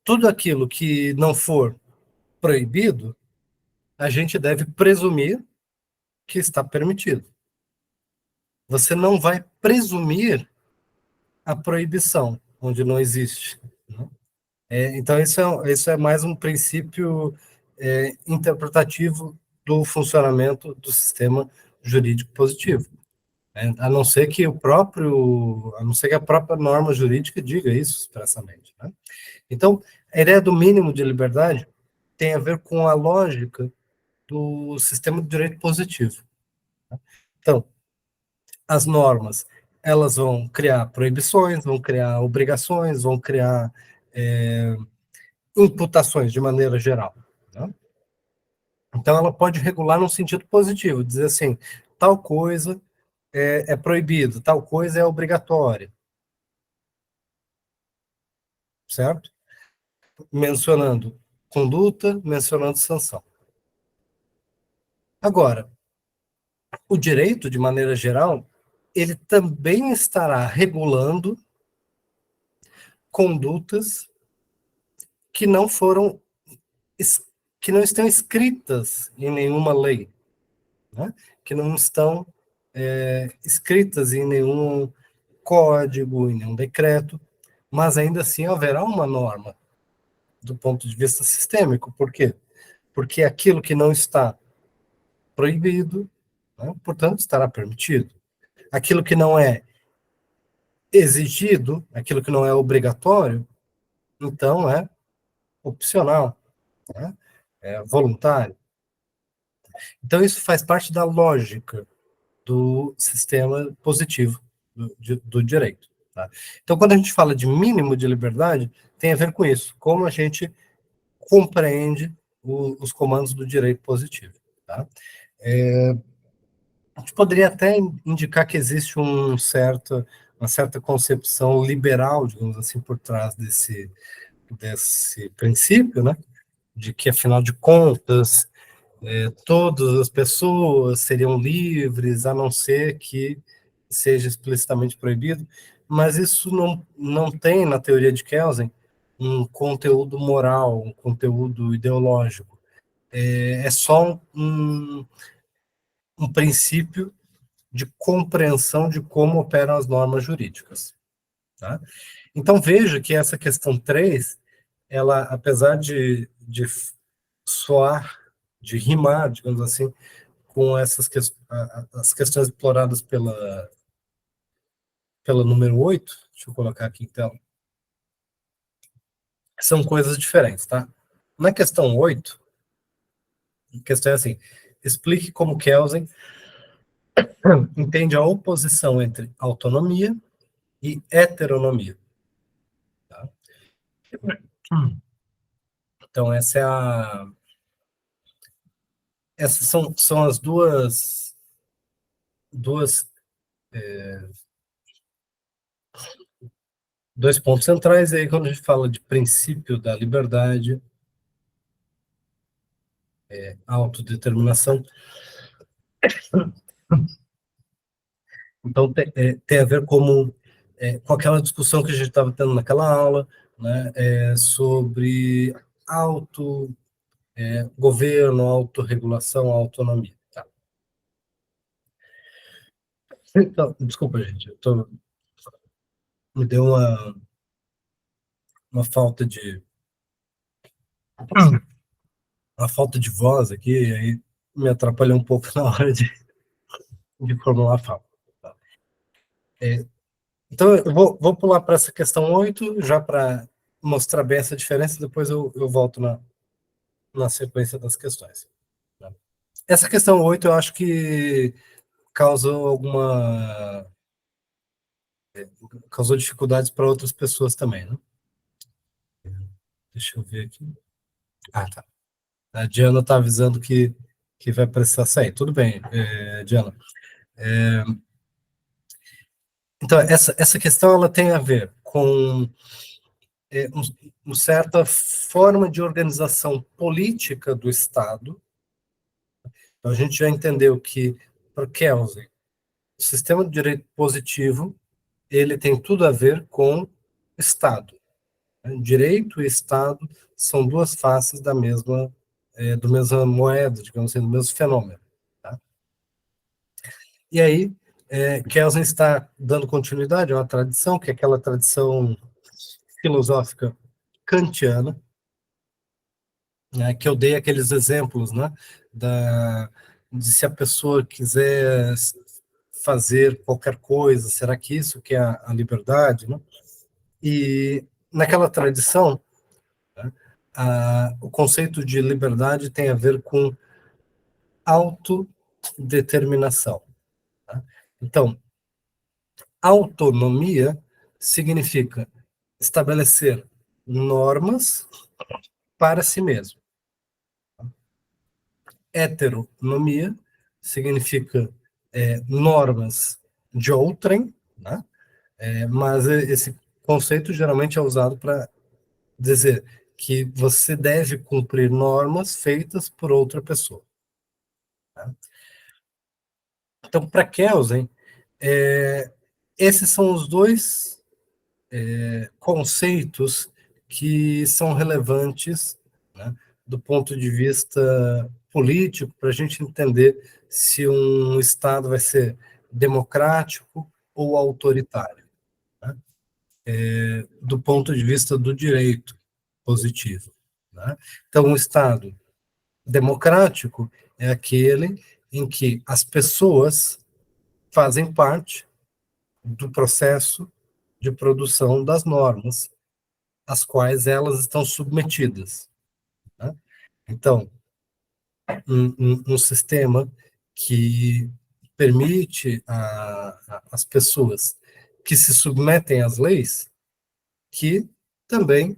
tudo aquilo que não for proibido, a gente deve presumir que está permitido. Você não vai presumir a proibição, onde não existe. Né? Então, isso é mais um princípio interpretativo do funcionamento do sistema jurídico positivo. A não ser que a própria norma jurídica diga isso expressamente. Né? Então, a ideia do mínimo de liberdade tem a ver com a lógica do sistema de direito positivo. Então, as normas, elas vão criar proibições, vão criar obrigações, vão criar imputações de maneira geral. Né? Então, ela pode regular num sentido positivo, dizer assim, tal coisa é proibido, tal coisa é obrigatória. Certo? Mencionando conduta, mencionando sanção. Agora, o direito, de maneira geral, ele também estará regulando condutas que não foram, que não estão escritas em nenhuma lei, né? Que não estão escritas em nenhum código, em nenhum decreto, mas ainda assim haverá uma norma do ponto de vista sistêmico. Por quê? Porque aquilo que não está proibido, né, portanto, estará permitido. Aquilo que não é exigido, aquilo que não é obrigatório, então é opcional, né, é voluntário. Então, isso faz parte da lógica do sistema positivo do direito. Tá? Então, quando a gente fala de mínimo de liberdade, tem a ver com isso, como a gente compreende os comandos do direito positivo. Tá? A gente poderia até indicar que existe uma certa concepção liberal, digamos assim, por trás desse princípio, né? De que, afinal de contas, todas as pessoas seriam livres, a não ser que seja explicitamente proibido, mas isso não tem, na teoria de Kelsen, um conteúdo moral, um conteúdo ideológico. É só um princípio de compreensão de como operam as normas jurídicas. Tá? Então, veja que essa questão 3, ela, apesar de soar, de rimar, digamos assim, com as questões exploradas pela número 8, deixa eu colocar aqui então, são coisas diferentes, tá? Na questão 8, a questão é assim, explique como Kelsen entende a oposição entre autonomia e heteronomia. Tá? Então, essas são as dois pontos centrais. E aí, quando a gente fala de princípio da liberdade, autodeterminação, então tem a ver com aquela discussão que a gente estava tendo naquela aula, né, sobre governo, autorregulação, autonomia. Tá? Então, desculpa, gente, me deu uma falta de voz aqui, e aí me atrapalhou um pouco na hora de formular a fala. Tá? Então, eu vou pular para essa questão 8, já para mostrar bem essa diferença, depois eu volto na sequência das questões. Tá? Essa questão 8, eu acho que causou dificuldades para outras pessoas também, né? Deixa eu ver aqui. Ah, tá. A Diana está avisando que vai precisar sair. Tudo bem, Diana. Então, essa questão ela tem a ver com uma certa forma de organização política do Estado. Então, a gente já entendeu que, para Kelsen, o sistema de direito positivo ele tem tudo a ver com Estado. Direito e Estado são duas faces da mesma moeda, digamos assim, do mesmo fenômeno. Tá? E aí, Kelsen está dando continuidade a uma tradição, que é aquela tradição filosófica kantiana, né, que eu dei aqueles exemplos, né, de se a pessoa quiser fazer qualquer coisa, será que isso que é a liberdade? Né? E naquela tradição, né, o conceito de liberdade tem a ver com autodeterminação. Tá? Então, autonomia significa estabelecer normas para si mesmo. Heteronomia significa normas de outrem, né? Mas esse conceito geralmente é usado para dizer que você deve cumprir normas feitas por outra pessoa. Tá? Então, para Kelsen, esses são os dois conceitos que são relevantes, né, do ponto de vista político, para a gente entender se um Estado vai ser democrático ou autoritário, né, do ponto de vista do direito positivo. Né? Então, um Estado democrático é aquele em que as pessoas fazem parte do processo de produção das normas, às quais elas estão submetidas. Né? Então, um sistema que permite às pessoas que se submetem às leis que também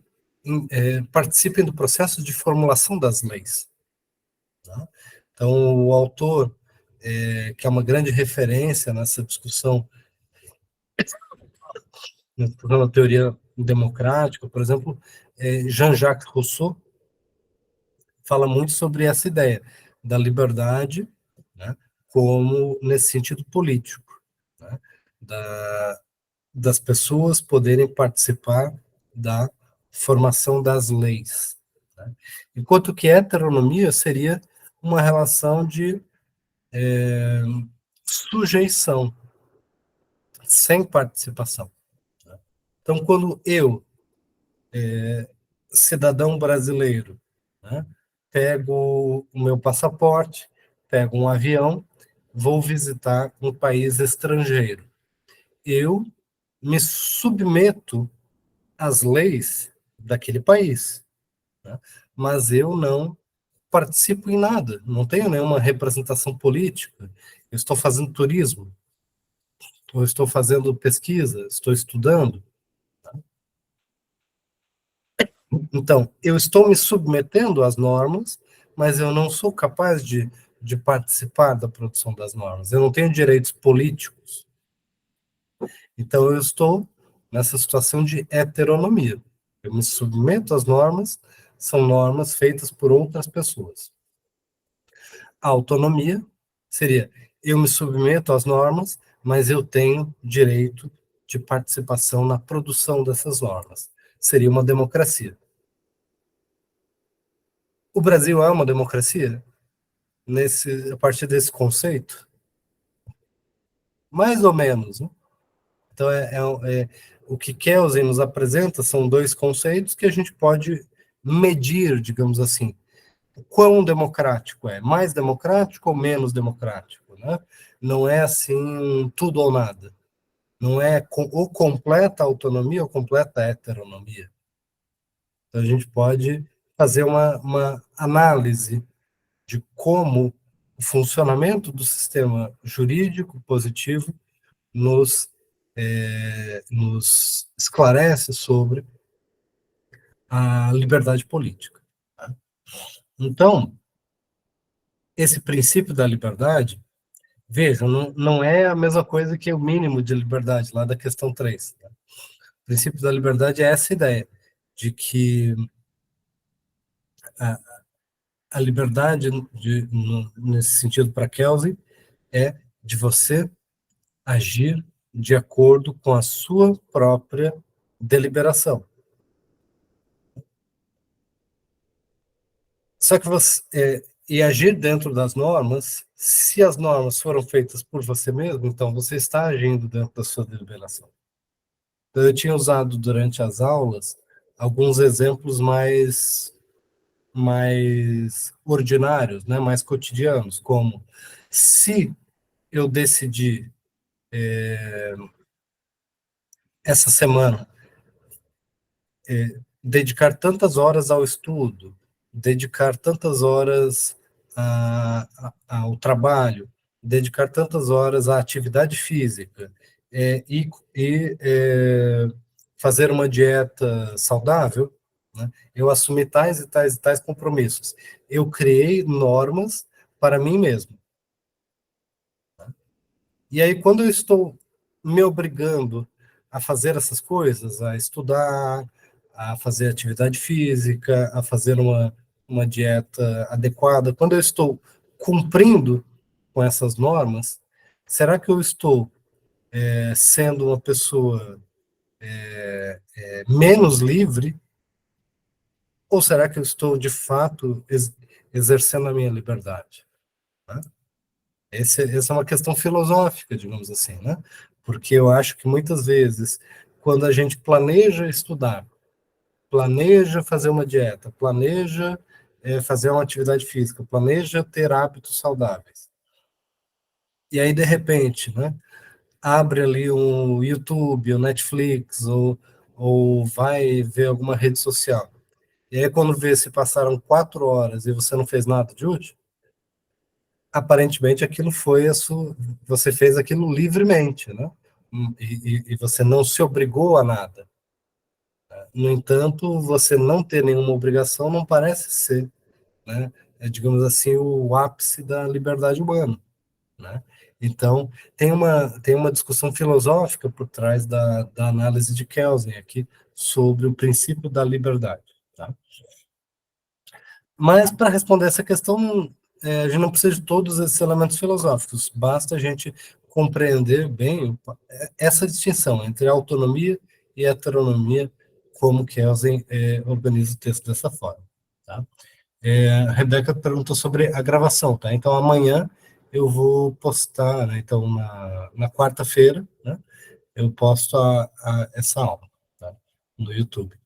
participem do processo de formulação das leis. Tá? Então, o autor, que é uma grande referência nessa discussão, na teoria democrática, por exemplo, Jean-Jacques Rousseau, fala muito sobre essa ideia da liberdade, né, como nesse sentido político, né, das pessoas poderem participar da formação das leis. Né? Enquanto que heteronomia seria uma relação de sujeição, sem participação. Né? Então, quando eu, cidadão brasileiro, né, pego o meu passaporte, pego um avião, vou visitar um país estrangeiro. Eu me submeto às leis daquele país, né? Mas eu não participo em nada, não tenho nenhuma representação política. Eu estou fazendo turismo, ou estou fazendo pesquisa, estou estudando. Então, eu estou me submetendo às normas, mas eu não sou capaz de participar da produção das normas. Eu não tenho direitos políticos. Então, eu estou nessa situação de heteronomia. Eu me submeto às normas, são normas feitas por outras pessoas. A autonomia seria, eu me submeto às normas, mas eu tenho direito de participação na produção dessas normas. Seria uma democracia. O Brasil é uma democracia? A partir desse conceito? Mais ou menos. Né? Então, o que Kelsen nos apresenta são dois conceitos que a gente pode medir, digamos assim, o quão democrático é. Mais democrático ou menos democrático? Né? Não é assim tudo ou nada. Não é ou completa autonomia ou completa heteronomia. Então, a gente pode fazer uma análise de como o funcionamento do sistema jurídico positivo nos esclarece sobre a liberdade política. Tá? Então, esse princípio da liberdade, vejam, não é a mesma coisa que o mínimo de liberdade, lá da questão 3. Tá? O princípio da liberdade é essa ideia, de que a liberdade, nesse sentido para Kelsen, é de você agir de acordo com a sua própria deliberação. Só que e agir dentro das normas, se as normas foram feitas por você mesmo, então você está agindo dentro da sua deliberação. Então, eu tinha usado durante as aulas alguns exemplos mais ordinários, né, mais cotidianos, como se eu decidir essa semana dedicar tantas horas ao estudo, dedicar tantas horas ao trabalho, dedicar tantas horas à atividade física e fazer uma dieta saudável, né? Eu assumi tais e tais e tais compromissos. Eu criei normas para mim mesmo. E aí, quando eu estou me obrigando a fazer essas coisas, a estudar, a fazer atividade física, a fazer uma dieta adequada, quando eu estou cumprindo com essas normas, será que eu estou sendo uma pessoa menos livre? Ou será que eu estou, de fato, exercendo a minha liberdade? Né? Essa é uma questão filosófica, digamos assim, né? Porque eu acho que muitas vezes, quando a gente planeja estudar, planeja fazer uma dieta, planeja fazer uma atividade física, planeja ter hábitos saudáveis, e aí, de repente, né, abre ali um YouTube, um Netflix, ou vai ver alguma rede social, e aí quando vê se passaram 4 horas e você não fez nada de útil, aparentemente aquilo foi você fez aquilo livremente, né? E você não se obrigou a nada. No entanto, você não ter nenhuma obrigação não parece ser, né? Digamos assim, o ápice da liberdade humana, né? Então, tem uma discussão filosófica por trás da análise de Kelsen aqui sobre o princípio da liberdade, tá? Mas, para responder essa questão, a gente não precisa de todos esses elementos filosóficos, basta a gente compreender bem essa distinção entre autonomia e heteronomia, como Kelsen organiza o texto dessa forma. Tá? A Rebeca perguntou sobre a gravação, tá? Então, amanhã eu vou postar, né? Então, na quarta-feira, né? Eu posto essa aula, tá? No YouTube.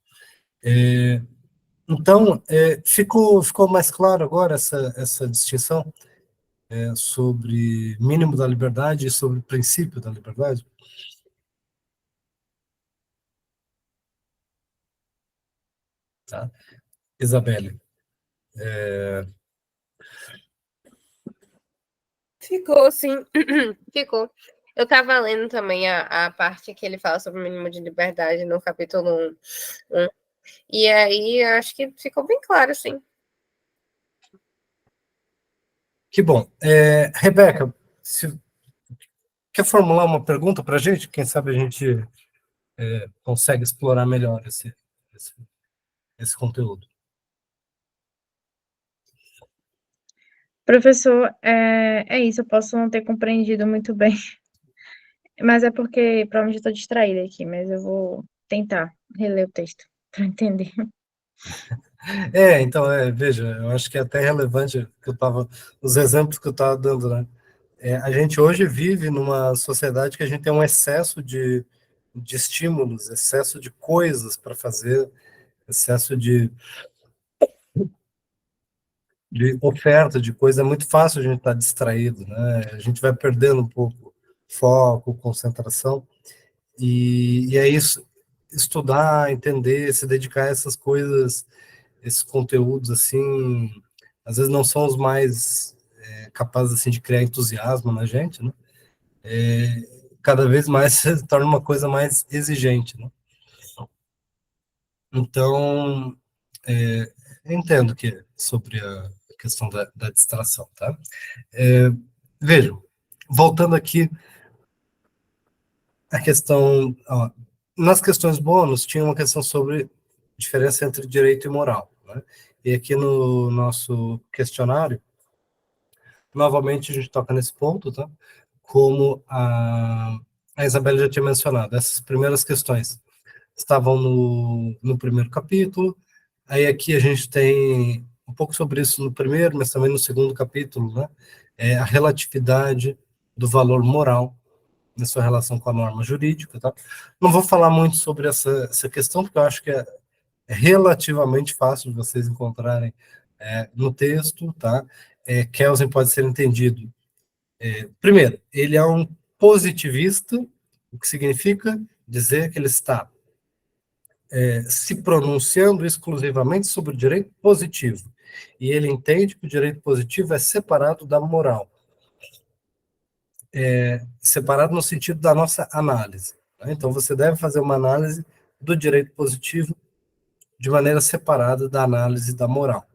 Então, ficou mais claro agora essa distinção sobre mínimo da liberdade e sobre princípio da liberdade? Tá? Isabelle. Ficou, sim. Ficou. Eu estava lendo também a parte que ele fala sobre o mínimo de liberdade no capítulo 1. E aí, eu acho que ficou bem claro, sim. Que bom. Rebeca, quer formular uma pergunta para a gente? Quem sabe a gente consegue explorar melhor esse conteúdo. Professor, é isso, eu posso não ter compreendido muito bem, mas é porque provavelmente estou distraída aqui, mas eu vou tentar reler o texto para entender. Então, veja, eu acho que é até relevante os exemplos que eu estava dando, né? A gente hoje vive numa sociedade que a gente tem um excesso de estímulos, excesso de coisas para fazer, excesso de oferta de coisa, é muito fácil a gente estar distraído, né? A gente vai perdendo um pouco foco, concentração, e é isso, estudar, entender, se dedicar a essas coisas, esses conteúdos, assim, às vezes não são os mais capazes, assim, de criar entusiasmo na gente, né? Cada vez mais se torna uma coisa mais exigente, né? Então, eu entendo que sobre a questão da distração, tá? Vejam, voltando aqui a questão, nas questões bônus tinha uma questão sobre diferença entre direito e moral, né? E aqui no nosso questionário, novamente a gente toca nesse ponto, tá? Como a Isabela já tinha mencionado, essas primeiras questões. estavam no primeiro capítulo. Aí aqui a gente tem um pouco sobre isso no primeiro, mas também no segundo capítulo, né? A relatividade do valor moral na sua relação com a norma jurídica, tá? Não vou falar muito sobre essa questão, porque eu acho que é relativamente fácil de vocês encontrarem no texto, tá? Kelsen pode ser entendido. Primeiro, ele é um positivista, o que significa dizer que ele está se pronunciando exclusivamente sobre o direito positivo. E ele entende que o direito positivo é separado da moral. Separado no sentido da nossa análise. Né? Então, você deve fazer uma análise do direito positivo de maneira separada da análise da moral.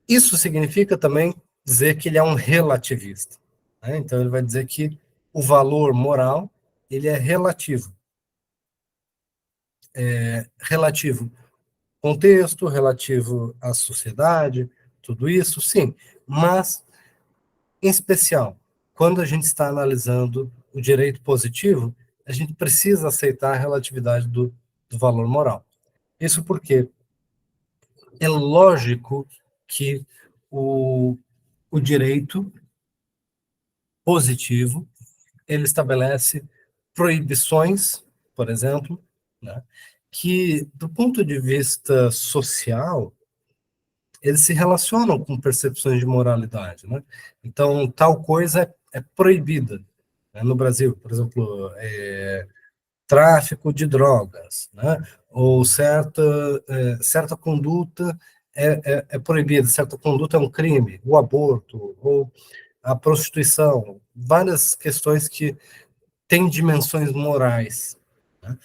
Isso significa também dizer que ele é um relativista. Né? Então, ele vai dizer que o valor moral ele é relativo. Relativo ao contexto, relativo à sociedade, tudo isso, sim. Mas, em especial, quando a gente está analisando o direito positivo, a gente precisa aceitar a relatividade do valor moral. Isso porque é lógico que o direito positivo ele estabelece proibições, por exemplo, né, que, do ponto de vista social, eles se relacionam com percepções de moralidade, né? Então, tal coisa é proibida. Né? No Brasil, por exemplo, tráfico de drogas, né? Ou certa conduta é proibida, certa conduta é um crime, o aborto, ou a prostituição, várias questões que têm dimensões morais, né?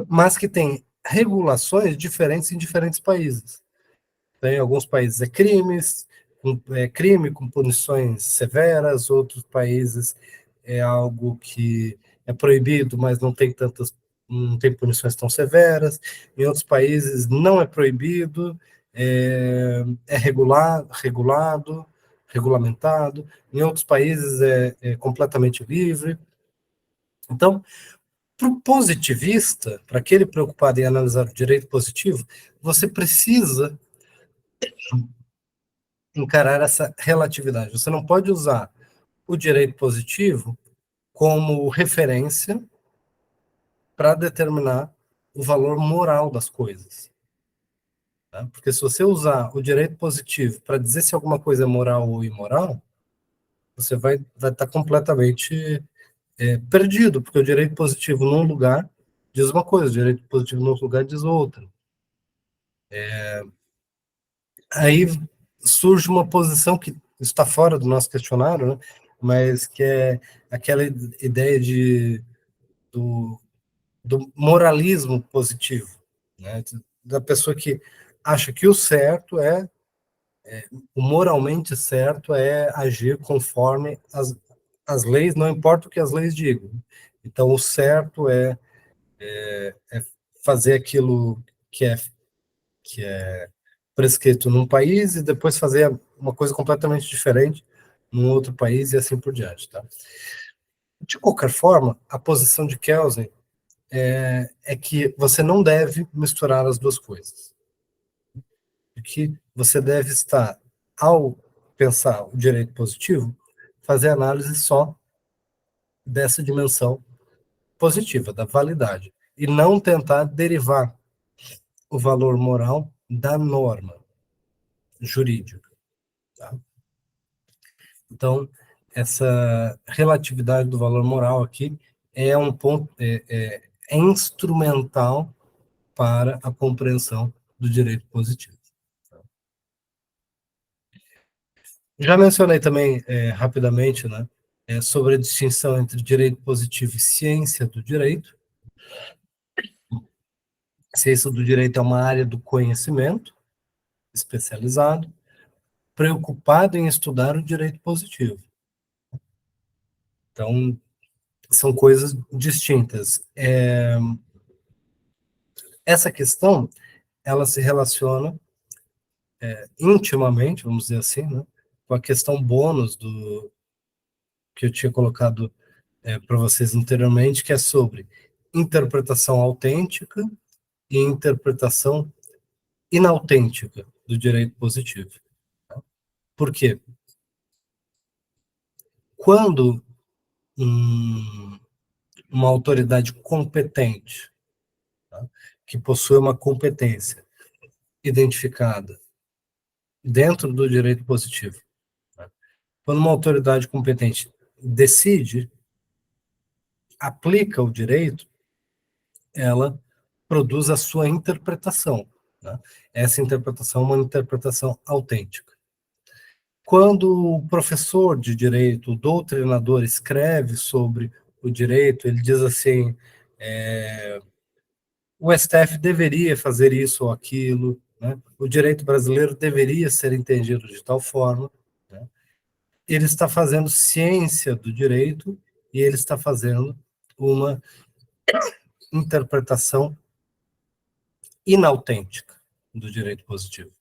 Mas que têm regulações diferentes em diferentes países. Em alguns países é crime com punições severas, outros países é algo que é proibido, mas não tem punições tão severas. Em outros países não é proibido, regulado, regulamentado. Em outros países é completamente livre. Então, para o positivista, para aquele preocupado em analisar o direito positivo, você precisa encarar essa relatividade. Você não pode usar o direito positivo como referência para determinar o valor moral das coisas. Tá? Porque se você usar o direito positivo para dizer se alguma coisa é moral ou imoral, você vai estar completamente perdido, porque o direito positivo num lugar diz uma coisa, o direito positivo num lugar diz outra. Aí surge uma posição que está fora do nosso questionário, né? Mas que é aquela ideia do moralismo positivo, né? Da pessoa que acha que o certo o moralmente certo é agir conforme as leis, não importa o que as leis digam. Então, o certo é fazer aquilo que é prescrito num país e depois fazer uma coisa completamente diferente num outro país e assim por diante, tá? De qualquer forma, a posição de Kelsen é que você não deve misturar as duas coisas. Que você deve estar, ao pensar o direito positivo, fazer análise só dessa dimensão positiva, da validade, e não tentar derivar o valor moral da norma jurídica. Tá? Então, essa relatividade do valor moral aqui é um ponto, é instrumental para a compreensão do direito positivo. Já mencionei também rapidamente, né, sobre a distinção entre direito positivo e ciência do direito. Ciência do direito é uma área do conhecimento especializado, preocupado em estudar o direito positivo. Então, são coisas distintas. Essa questão, ela se relaciona intimamente, vamos dizer assim, né, com a questão bônus que eu tinha colocado para vocês anteriormente, que é sobre interpretação autêntica e interpretação inautêntica do direito positivo. Por quê? Quando uma autoridade competente, tá, que possui uma competência identificada dentro do direito positivo, tá, quando uma autoridade competente decide, aplica o direito, ela produz a sua interpretação. Tá? Essa interpretação é uma interpretação autêntica. Quando o professor de direito, o doutrinador, escreve sobre o direito, ele diz assim, o STF deveria fazer isso ou aquilo, né? O direito brasileiro deveria ser entendido de tal forma, né? Ele está fazendo ciência do direito e ele está fazendo uma interpretação inautêntica do direito positivo.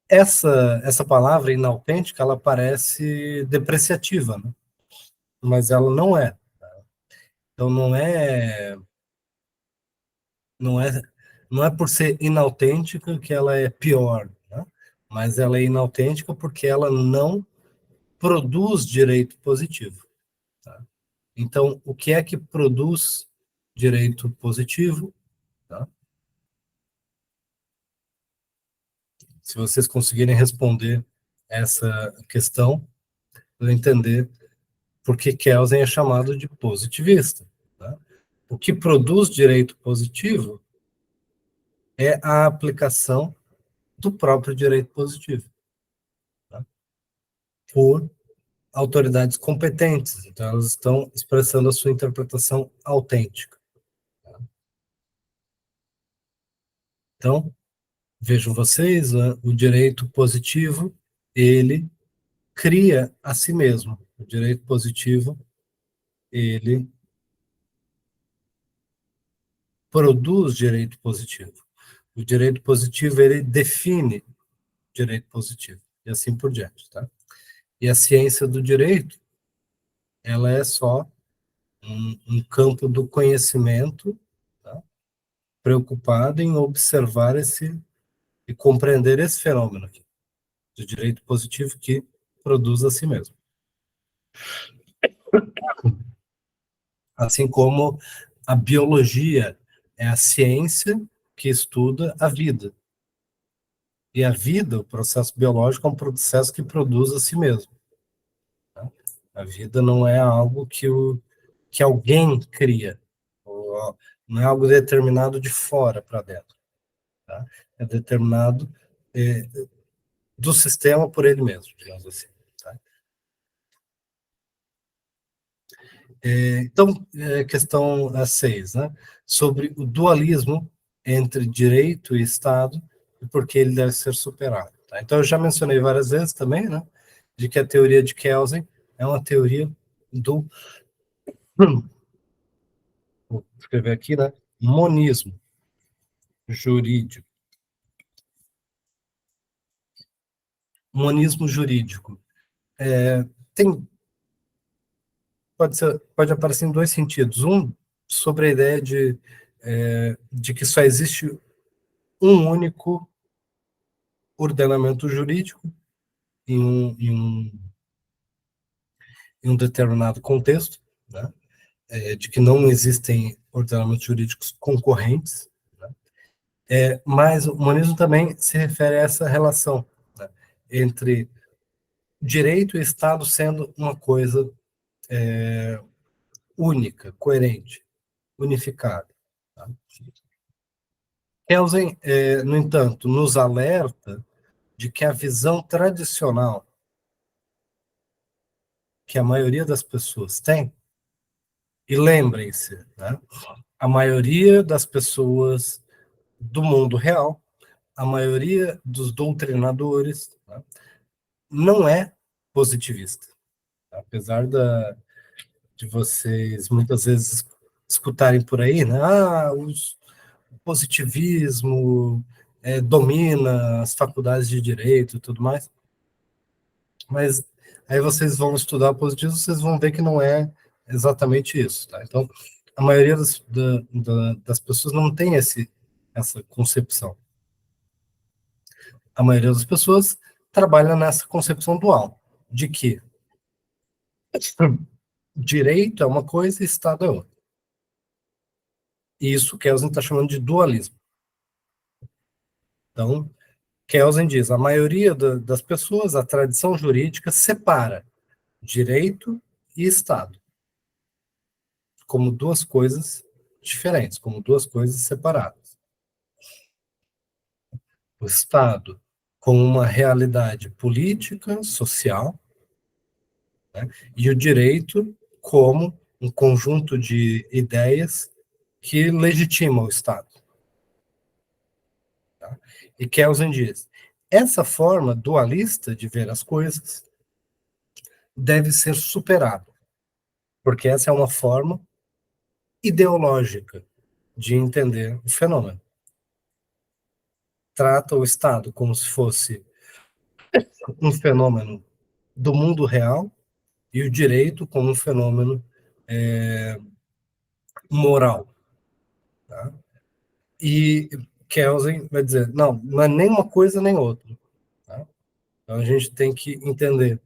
Essa palavra inautêntica, ela parece depreciativa, né? Mas ela não é. Então não é por ser inautêntica que ela é pior, né? Mas ela é inautêntica porque ela não produz direito positivo. Tá? Então, o que é que produz direito positivo? Tá? Se vocês conseguirem responder essa questão, vão entender por que Kelsen é chamado de positivista. Tá? O que produz direito positivo é a aplicação do próprio direito positivo, tá? Por autoridades competentes. Então, elas estão expressando a sua interpretação autêntica. Tá? Então, vejam vocês, né, o direito positivo, ele cria a si mesmo. O direito positivo, ele produz direito positivo. O direito positivo, ele define direito positivo, e assim por diante, tá? E a ciência do direito, ela é só um campo do conhecimento, tá? Preocupado em observar e compreender esse fenômeno aqui, do direito positivo que produz a si mesmo. Assim como a biologia é a ciência que estuda a vida. E a vida, o processo biológico, é um processo que produz a si mesmo. Tá? A vida não é algo que alguém cria, não é algo determinado de fora para dentro. Tá? É determinado do sistema por ele mesmo, digamos assim. Tá? Então, questão 6, né? Sobre o dualismo entre direito e Estado e por que ele deve ser superado. Tá? Então, eu já mencionei várias vezes também, né, de que a teoria de Kelsen é uma teoria do, vou escrever aqui, né, monismo jurídico. Monismo jurídico. Pode aparecer em dois sentidos. Um, sobre a ideia de que só existe um único ordenamento jurídico em um determinado contexto, né? De que não existem ordenamentos jurídicos concorrentes, né? Mas o humanismo também se refere a essa relação, né, entre direito e Estado sendo uma coisa única, coerente, unificada. Tá? Kelsen, no entanto, nos alerta de que a visão tradicional que a maioria das pessoas tem, e lembrem-se, né, a maioria das pessoas do mundo real, a maioria dos doutrinadores, né, não é positivista. Apesar de vocês muitas vezes escutarem por aí, né, o positivismo domina as faculdades de direito e tudo mais, mas aí vocês vão estudar o positivismo, vocês vão ver que não é exatamente isso. Tá? Então, a maioria das pessoas não tem essa concepção. A maioria das pessoas trabalha nessa concepção dual, de que direito é uma coisa e Estado é outra. E isso Kelsen está chamando de dualismo. Então, Kelsen diz, a maioria das pessoas, a tradição jurídica separa direito e Estado como duas coisas diferentes, como duas coisas separadas. O Estado como uma realidade política, social, né, e o direito como um conjunto de ideias que legitimam o Estado. Tá? E Kelsen diz, essa forma dualista de ver as coisas deve ser superada, porque essa é uma forma ideológica de entender o fenômeno. Trata o Estado como se fosse um fenômeno do mundo real e o direito como um fenômeno moral. Tá? E Kelsen vai dizer, não é nem uma coisa nem outra. Tá? Então a gente tem que entender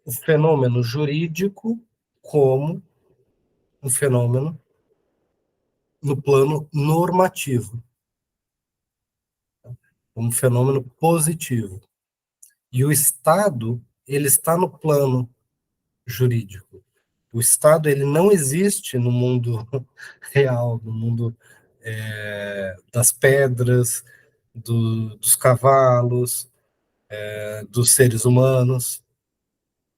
o fenômeno jurídico como um fenômeno no plano normativo, como um fenômeno positivo. E o Estado, ele está no plano jurídico. O Estado, ele não existe no mundo real, no mundo das pedras, dos cavalos, dos seres humanos.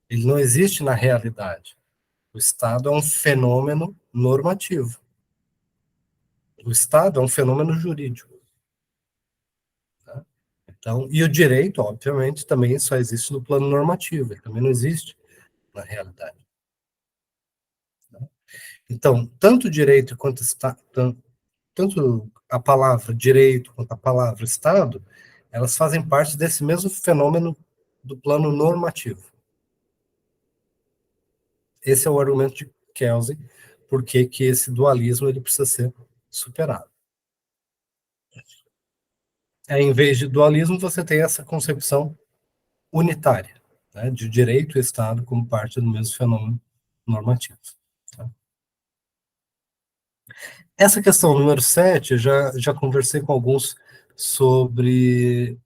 Ele não existe na realidade. O Estado é um fenômeno normativo. O Estado é um fenômeno jurídico. Tá? Então, e o direito, obviamente, também só existe no plano normativo, ele também não existe na realidade. Então, tanto o direito quanto tanto a palavra direito quanto a palavra Estado, elas fazem parte desse mesmo fenômeno do plano normativo. Esse é o argumento de Kelsen, porque que esse dualismo ele precisa ser superado. Em vez de dualismo, você tem essa concepção unitária, né, de direito e Estado como parte do mesmo fenômeno normativo. Tá? Essa questão número 7, eu já conversei com alguns sobre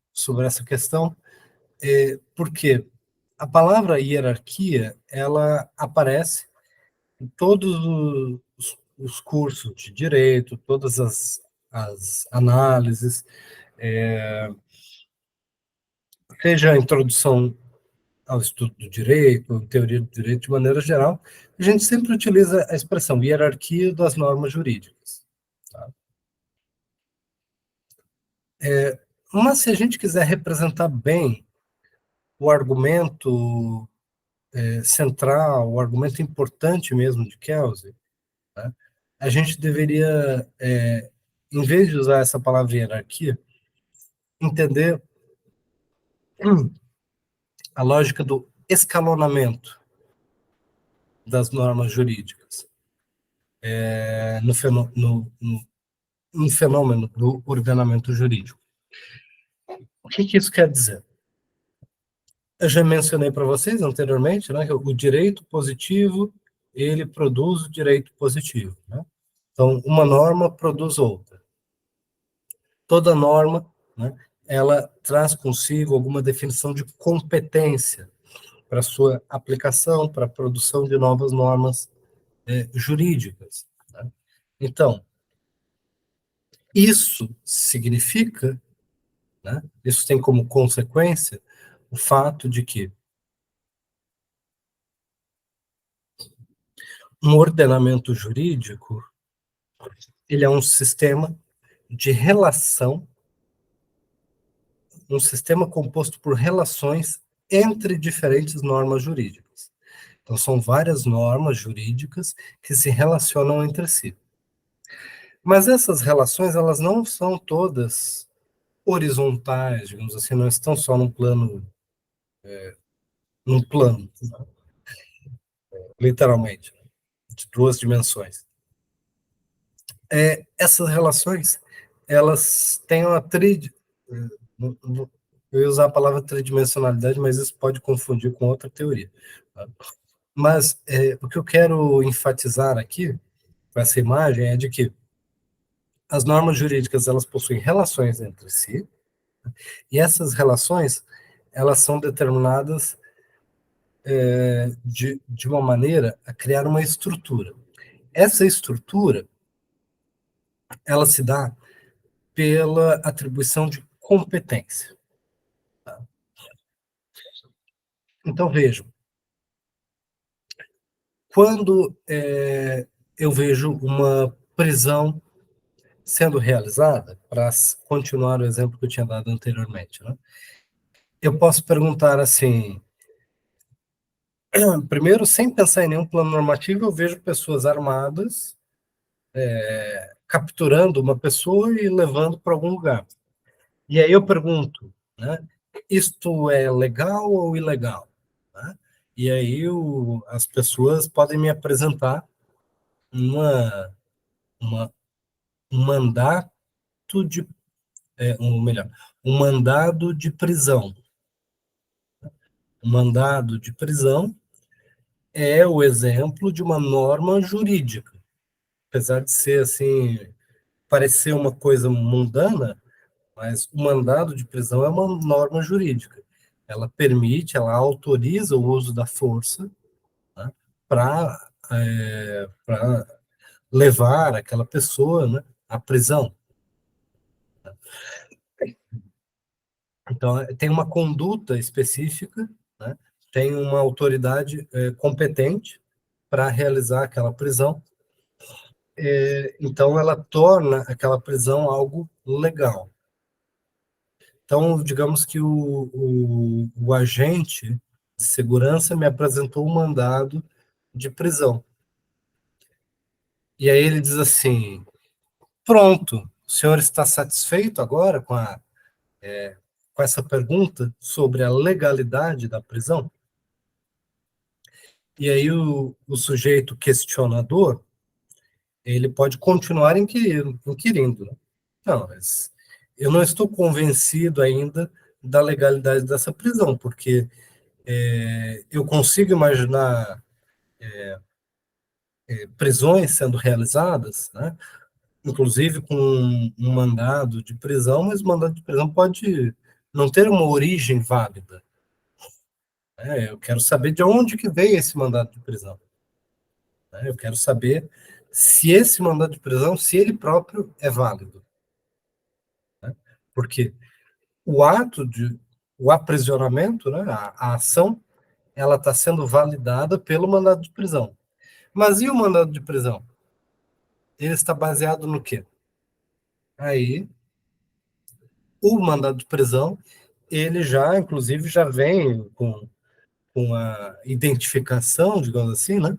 essa questão, porque a palavra hierarquia, ela aparece em todos os cursos de direito, todas as análises, seja a introdução ao estudo do direito, teoria do direito de maneira geral, a gente sempre utiliza a expressão hierarquia das normas jurídicas. Tá? Mas se a gente quiser representar bem o argumento central, o argumento importante mesmo de Kelsen, né, a gente deveria, em vez de usar essa palavra hierarquia, entender a lógica do escalonamento das normas jurídicas no fenômeno do ordenamento jurídico. O que isso quer dizer? Eu já mencionei para vocês anteriormente, né, que o direito positivo, ele produz o direito positivo. Né? Então, uma norma produz outra. Toda norma, né, ela traz consigo alguma definição de competência para sua aplicação, para a produção de novas normas jurídicas. Né? Então, isso significa, né, isso tem como consequência o fato de que um ordenamento jurídico, ele é um sistema de relação, um sistema composto por relações entre diferentes normas jurídicas. Então, são várias normas jurídicas que se relacionam entre si. Mas essas relações, elas não são todas horizontais, digamos assim, não estão só num plano, né, literalmente, de duas dimensões. Essas relações, elas têm uma eu ia usar a palavra tridimensionalidade, mas isso pode confundir com outra teoria. Tá? Mas o que eu quero enfatizar aqui, com essa imagem, é de que as normas jurídicas, elas possuem relações entre si, e essas relações, elas são determinadas de uma maneira a criar uma estrutura. Essa estrutura, ela se dá pela atribuição de competência. Tá? Então, vejam, quando eu vejo uma prisão sendo realizada, para continuar o exemplo que eu tinha dado anteriormente, né? Eu posso perguntar assim, primeiro, sem pensar em nenhum plano normativo, eu vejo pessoas armadas capturando uma pessoa e levando para algum lugar. E aí eu pergunto, né, isto é legal ou ilegal? Né? E aí as pessoas podem me apresentar uma, um mandato de, ou melhor, um mandado de prisão. Um mandado de prisão é o exemplo de uma norma jurídica. Apesar de ser assim, parecer uma coisa mundana, mas o mandado de prisão é uma norma jurídica. Ela permite, ela autoriza o uso da força, né, para levar aquela pessoa, né, à prisão. Então, tem uma conduta específica, né, tem uma autoridade competente para realizar aquela prisão. Então, ela torna aquela prisão algo legal. Então, digamos que o agente de segurança me apresentou um mandado de prisão. E aí ele diz assim, pronto, o senhor está satisfeito agora com essa pergunta sobre a legalidade da prisão? E aí o sujeito questionador, ele pode continuar inquirindo. Né? Não, mas eu não estou convencido ainda da legalidade dessa prisão, porque eu consigo imaginar prisões sendo realizadas, né? Inclusive com um mandado de prisão, mas o mandado de prisão pode não ter uma origem válida. Né? Eu quero saber de onde que veio esse mandado de prisão. Né? Eu quero saber se esse mandado de prisão, se ele próprio é válido. Né? Porque o aprisionamento, né, a ação, ela está sendo validada pelo mandado de prisão. Mas e o mandado de prisão? Ele está baseado no quê? Aí, o mandado de prisão, ele já, inclusive, já vem com a identificação, digamos assim, né,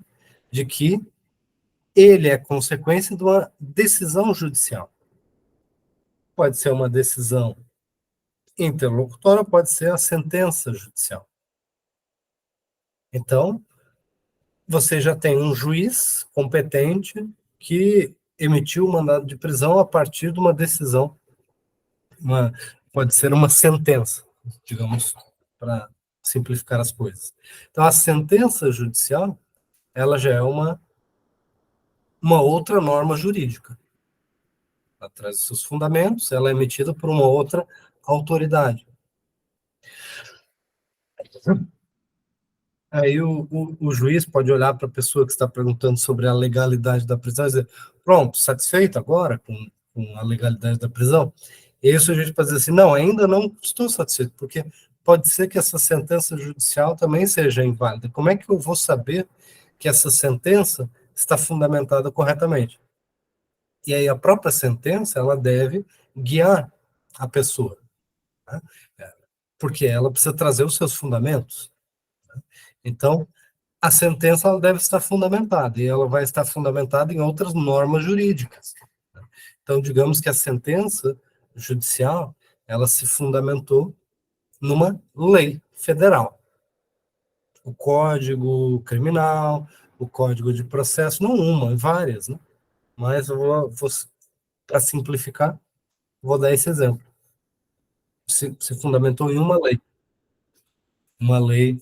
de que ele é consequência de uma decisão judicial. Pode ser uma decisão interlocutória, pode ser a sentença judicial. Então, você já tem um juiz competente que emitiu o mandado de prisão a partir de uma decisão, pode ser uma sentença, digamos, para simplificar as coisas. Então, a sentença judicial, ela já é uma outra norma jurídica. Ela traz os seus fundamentos, ela é emitida por uma outra autoridade. Aí o juiz pode olhar para a pessoa que está perguntando sobre a legalidade da prisão e dizer, pronto, satisfeito agora com a legalidade da prisão? E aí o sujeito pode dizer assim, não, ainda não estou satisfeito, porque pode ser que essa sentença judicial também seja inválida. Como é que eu vou saber que essa sentença está fundamentada corretamente? E aí a própria sentença, ela deve guiar a pessoa, né? Porque ela precisa trazer os seus fundamentos. Então, a sentença ela deve estar fundamentada, e ela vai estar fundamentada em outras normas jurídicas. Então, digamos que a sentença judicial, ela se fundamentou numa lei federal. O Código Criminal, o Código de Processo, não uma, várias, né? mas para simplificar, vou dar esse exemplo. Se fundamentou em uma lei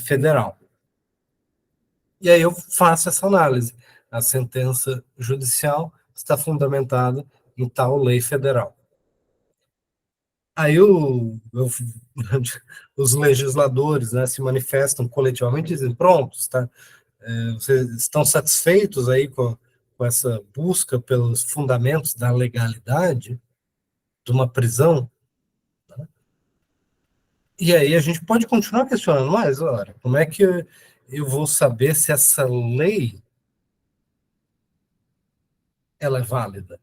federal. E aí eu faço essa análise. A sentença judicial está fundamentada em tal lei federal. Aí os legisladores, né, se manifestam coletivamente e dizem, pronto, vocês estão satisfeitos aí com essa busca pelos fundamentos da legalidade de uma prisão? E aí a gente pode continuar questionando, mas, olha, como é que eu vou saber se essa lei ela é válida?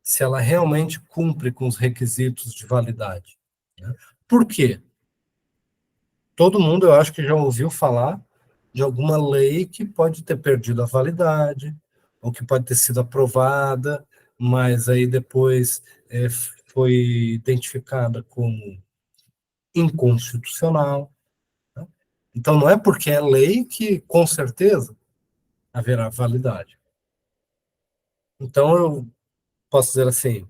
Se ela realmente cumpre com os requisitos de validade? Né? Por quê? Todo mundo, eu acho que já ouviu falar de alguma lei que pode ter perdido a validade, ou que pode ter sido aprovada, mas aí depois foi identificada como inconstitucional. Né? Então, não é porque é lei que, com certeza, haverá validade. Então, eu posso dizer assim,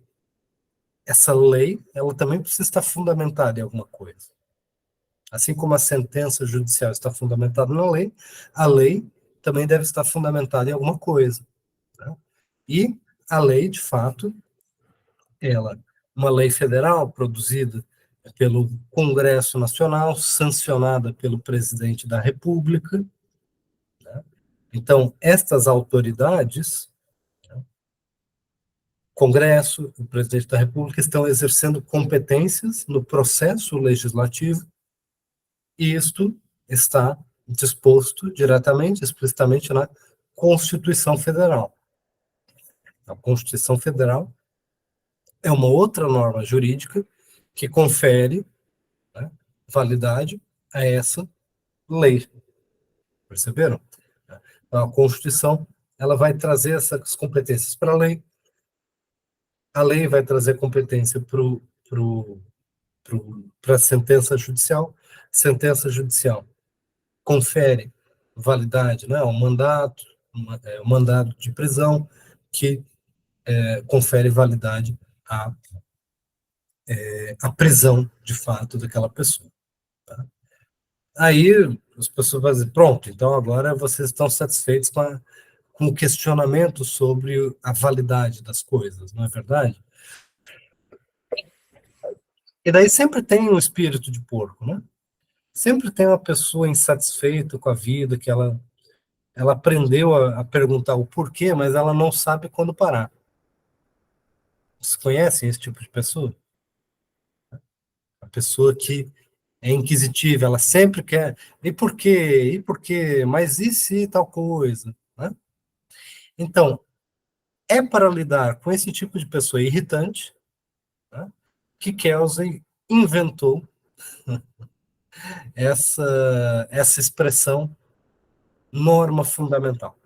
essa lei, ela também precisa estar fundamentada em alguma coisa. Assim como a sentença judicial está fundamentada na lei, a lei também deve estar fundamentada em alguma coisa. Né? E a lei, de fato, uma lei federal produzida pelo Congresso Nacional, sancionada pelo presidente da República. Né? Então, estas autoridades, Congresso, o presidente da República, estão exercendo competências no processo legislativo, e isto está disposto diretamente, explicitamente na Constituição Federal. A Constituição Federal é uma outra norma jurídica que confere, né, validade a essa lei. Perceberam? Então, a Constituição ela vai trazer essas competências para a lei vai trazer competência para a sentença judicial confere validade, né, um mandato de prisão que confere validade à prisão, de fato, daquela pessoa. Tá? Aí as pessoas vão dizer, pronto, então agora vocês estão satisfeitos com o questionamento sobre a validade das coisas, não é verdade? E daí sempre tem um espírito de porco, né? Sempre tem uma pessoa insatisfeita com a vida, que ela aprendeu a perguntar o porquê, mas ela não sabe quando parar. Vocês conhecem esse tipo de pessoa? A pessoa que é inquisitiva, ela sempre quer, e por quê? E por quê? Mas e se tal coisa? Né? Então, é para lidar com esse tipo de pessoa irritante, né, que Kelsey inventou essa expressão norma fundamental.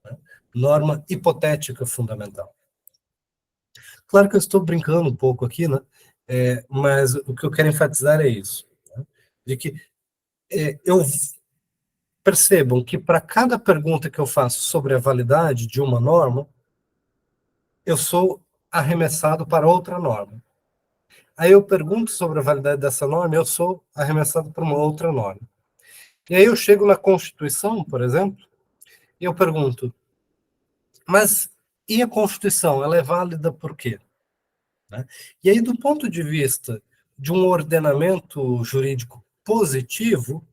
Né? Norma hipotética fundamental. Claro que eu estou brincando um pouco aqui, né? Mas o que eu quero enfatizar é isso. Né? De que percebam que para cada pergunta que eu faço sobre a validade de uma norma, eu sou arremessado para outra norma. Aí eu pergunto sobre a validade dessa norma, eu sou arremessado para uma outra norma. E aí eu chego na Constituição, por exemplo, e eu pergunto, mas e a Constituição, ela é válida por quê? Né? E aí, do ponto de vista de um ordenamento jurídico positivo,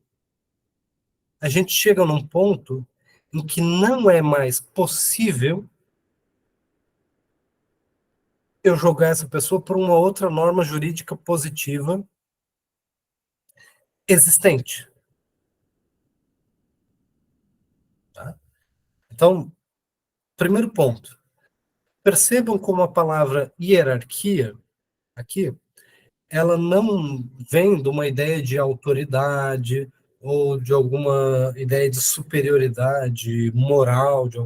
a gente chega num ponto em que não é mais possível eu jogar essa pessoa por uma outra norma jurídica positiva existente. Tá? Então, primeiro ponto, percebam como a palavra hierarquia, aqui, ela não vem de uma ideia de autoridade ou de alguma ideia de superioridade moral, de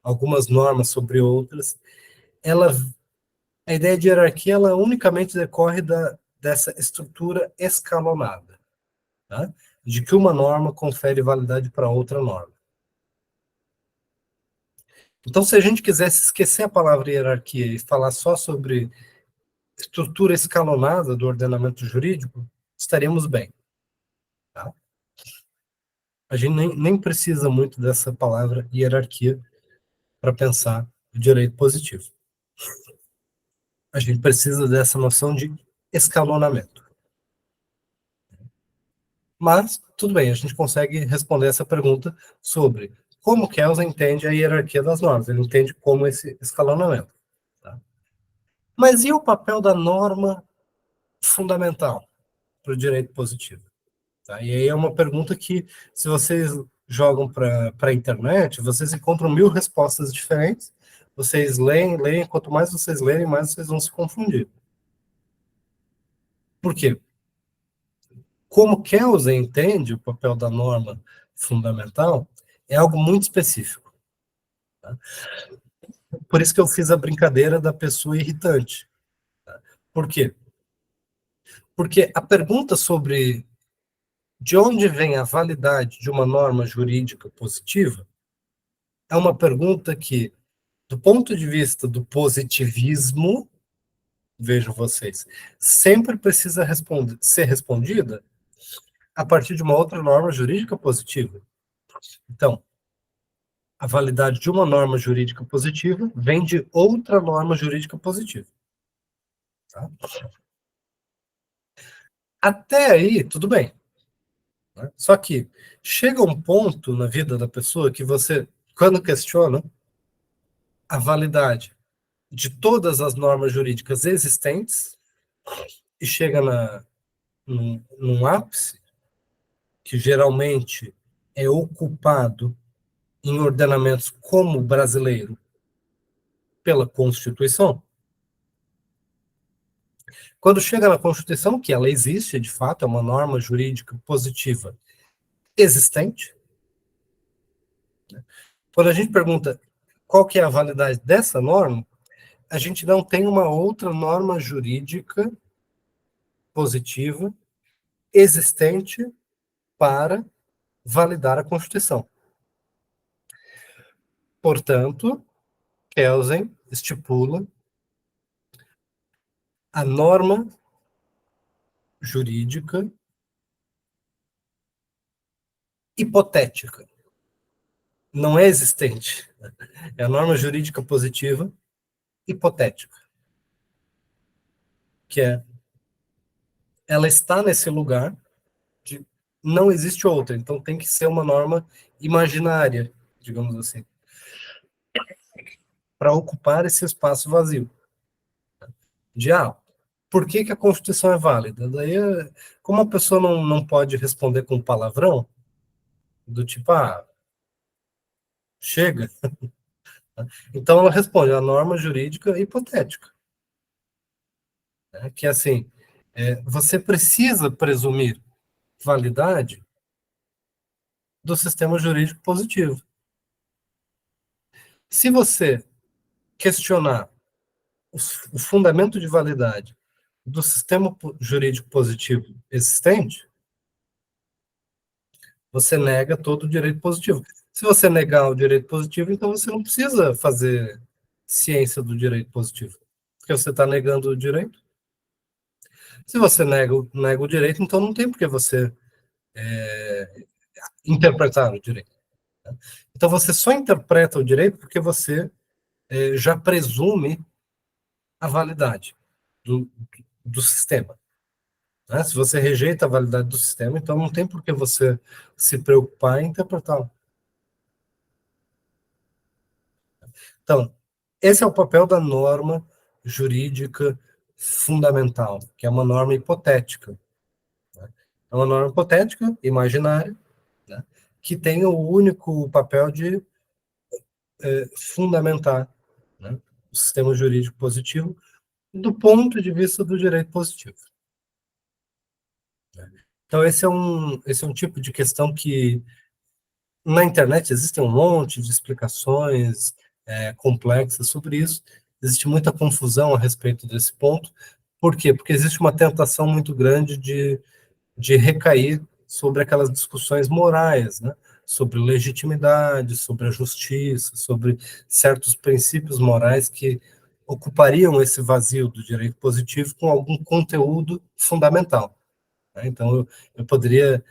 algumas normas sobre outras. A ideia de hierarquia, ela unicamente decorre dessa estrutura escalonada, tá? De que uma norma confere validade para outra norma. Então, se a gente quisesse esquecer a palavra hierarquia e falar só sobre estrutura escalonada do ordenamento jurídico, estaríamos bem. Tá? A gente nem precisa muito dessa palavra hierarquia para pensar o direito positivo. A gente precisa dessa noção de escalonamento. Mas, tudo bem, a gente consegue responder essa pergunta sobre como Kelsen entende a hierarquia das normas. Ele entende como esse escalonamento. Tá? Mas e o papel da norma fundamental para o direito positivo? Tá? E aí é uma pergunta que, se vocês jogam para a internet, vocês encontram 1000 respostas diferentes. Vocês leem, quanto mais vocês lerem, mais vocês vão se confundir. Por quê? Como Kelsen entende o papel da norma fundamental, é algo muito específico. Tá? Por isso que eu fiz a brincadeira da pessoa irritante. Tá? Por quê? Porque a pergunta sobre de onde vem a validade de uma norma jurídica positiva é uma pergunta que, do ponto de vista do positivismo, vejam vocês, sempre precisa ser respondida a partir de uma outra norma jurídica positiva. Então, a validade de uma norma jurídica positiva vem de outra norma jurídica positiva. Tá? Até aí, tudo bem. Né? Só que chega um ponto na vida da pessoa que você, quando questiona a validade de todas as normas jurídicas existentes, e chega num ápice, que geralmente é ocupado em ordenamentos como o brasileiro pela Constituição. Quando chega na Constituição, que ela existe, de fato, é uma norma jurídica positiva existente, né? Quando a gente pergunta qual que é a validade dessa norma, a gente não tem uma outra norma jurídica positiva existente para validar a Constituição. Portanto, Kelsen estipula a norma jurídica hipotética. Não é existente. É a norma jurídica positiva hipotética. Que é, ela está nesse lugar de não existe outra, então tem que ser uma norma imaginária, digamos assim, para ocupar esse espaço vazio. Por que a Constituição é válida? Daí, como a pessoa não pode responder com palavrão, do tipo, chega. Então ela responde a norma jurídica hipotética. Que assim, você precisa presumir validade do sistema jurídico positivo. Se você questionar o fundamento de validade do sistema jurídico positivo existente, você nega todo o direito positivo. Se você negar o direito positivo, então você não precisa fazer ciência do direito positivo, porque você está negando o direito. Se você nega o direito, então não tem por que você interpretar o direito. Então você só interpreta o direito porque você já presume a validade do sistema. Né? Se você rejeita a validade do sistema, então não tem por que você se preocupar em interpretá-lo. Então, esse é o papel da norma jurídica fundamental, que é uma norma hipotética. Né? É uma norma hipotética, imaginária, né? Que tem o único papel de fundamentar, né, o sistema jurídico positivo do ponto de vista do direito positivo. Então, esse é um tipo de questão que na internet existem um monte de explicações complexas sobre isso. Existe muita confusão a respeito desse ponto. Por quê? Porque existe uma tentação muito grande de recair sobre aquelas discussões morais, né? sobre legitimidade, sobre a justiça, sobre certos princípios morais que ocupariam esse vazio do direito positivo com algum conteúdo fundamental. Né? Então, eu poderia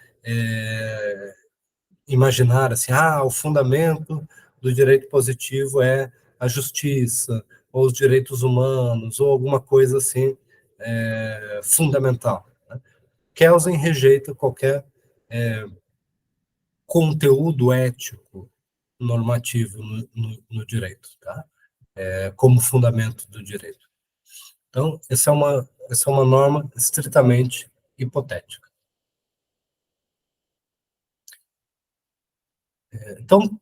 imaginar assim, o fundamento do direito positivo é a justiça, ou os direitos humanos, ou alguma coisa assim fundamental. Né? Kelsen rejeita qualquer conteúdo ético normativo no direito, tá? Como fundamento do direito. Então, essa é uma norma estritamente hipotética. Então,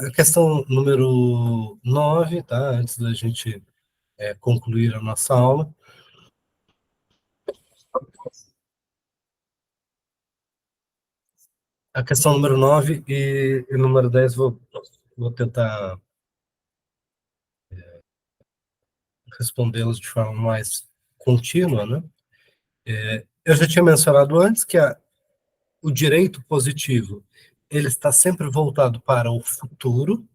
a questão número 9, tá? Antes da gente concluir a nossa aula. A questão número 9 e número 10 vou tentar respondê-las de forma mais contínua, né? Eu já tinha mencionado antes que o direito positivo ele está sempre voltado para o futuro.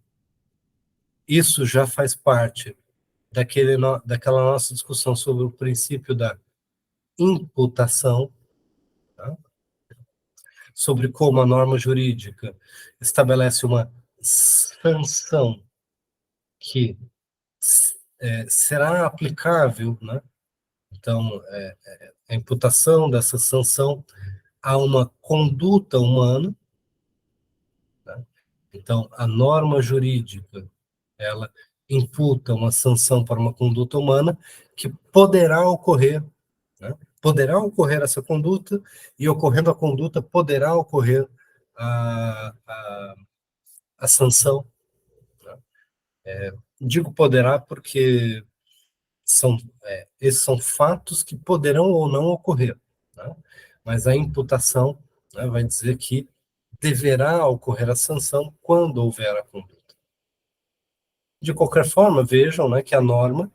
Isso já faz parte daquela nossa discussão sobre o princípio da imputação, tá? Sobre como a norma jurídica estabelece uma sanção que será aplicável, né? Então, a imputação dessa sanção a uma conduta humana, né? Então, a norma jurídica, ela imputa uma sanção para uma conduta humana que poderá ocorrer, né? Poderá ocorrer essa conduta, e ocorrendo a conduta, poderá ocorrer a sanção. Né? Digo poderá porque esses são fatos que poderão ou não ocorrer, né? Mas a imputação, né, vai dizer que deverá ocorrer a sanção quando houver a conduta. De qualquer forma, vejam, né, que a norma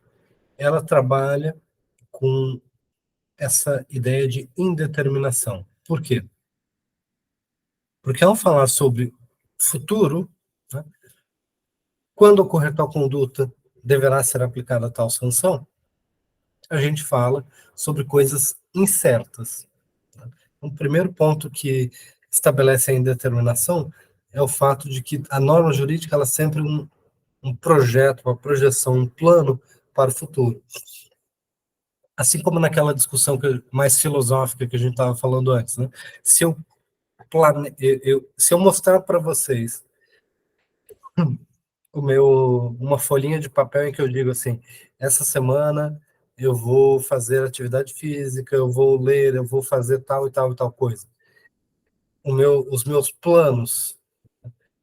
ela trabalha com essa ideia de indeterminação. Por quê? Porque ao falar sobre futuro, né, quando ocorrer tal conduta, deverá ser aplicada tal sanção, a gente fala sobre coisas incertas. O primeiro ponto que estabelece a indeterminação é o fato de que a norma jurídica ela é sempre um projeto, uma projeção, um plano para o futuro. Assim como naquela discussão mais filosófica que a gente estava falando antes, né? Se eu mostrar para vocês uma folhinha de papel em que eu digo assim, essa semana eu vou fazer atividade física, eu vou ler, eu vou fazer tal e tal e tal coisa. Os meus planos,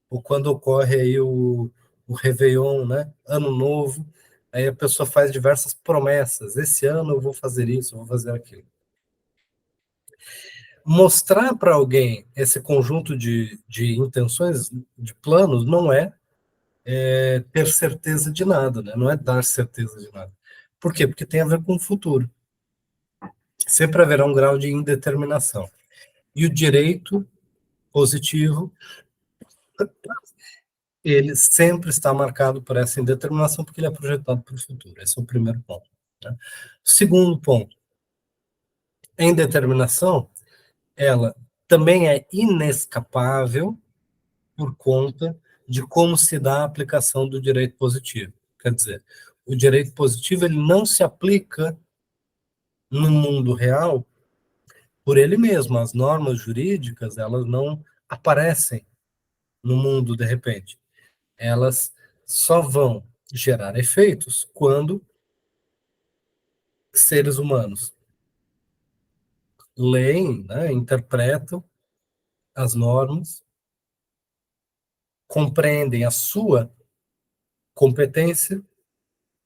ou quando ocorre aí o Réveillon, né? Ano Novo, aí a pessoa faz diversas promessas. Esse ano eu vou fazer isso, eu vou fazer aquilo. Mostrar para alguém esse conjunto de intenções, de planos, não é ter certeza de nada, né? Não é dar certeza de nada. Por quê? Porque tem a ver com o futuro. Sempre haverá um grau de indeterminação. E o direito positivo, ele sempre está marcado por essa indeterminação, porque ele é projetado para o futuro. Esse é o primeiro ponto. Né? Segundo ponto, a indeterminação, ela também é inescapável por conta de como se dá a aplicação do direito positivo. Quer dizer, o direito positivo ele não se aplica no mundo real por ele mesmo. As normas jurídicas, elas não aparecem no mundo de repente. Elas só vão gerar efeitos quando seres humanos leem, né, interpretam as normas, compreendem a sua competência,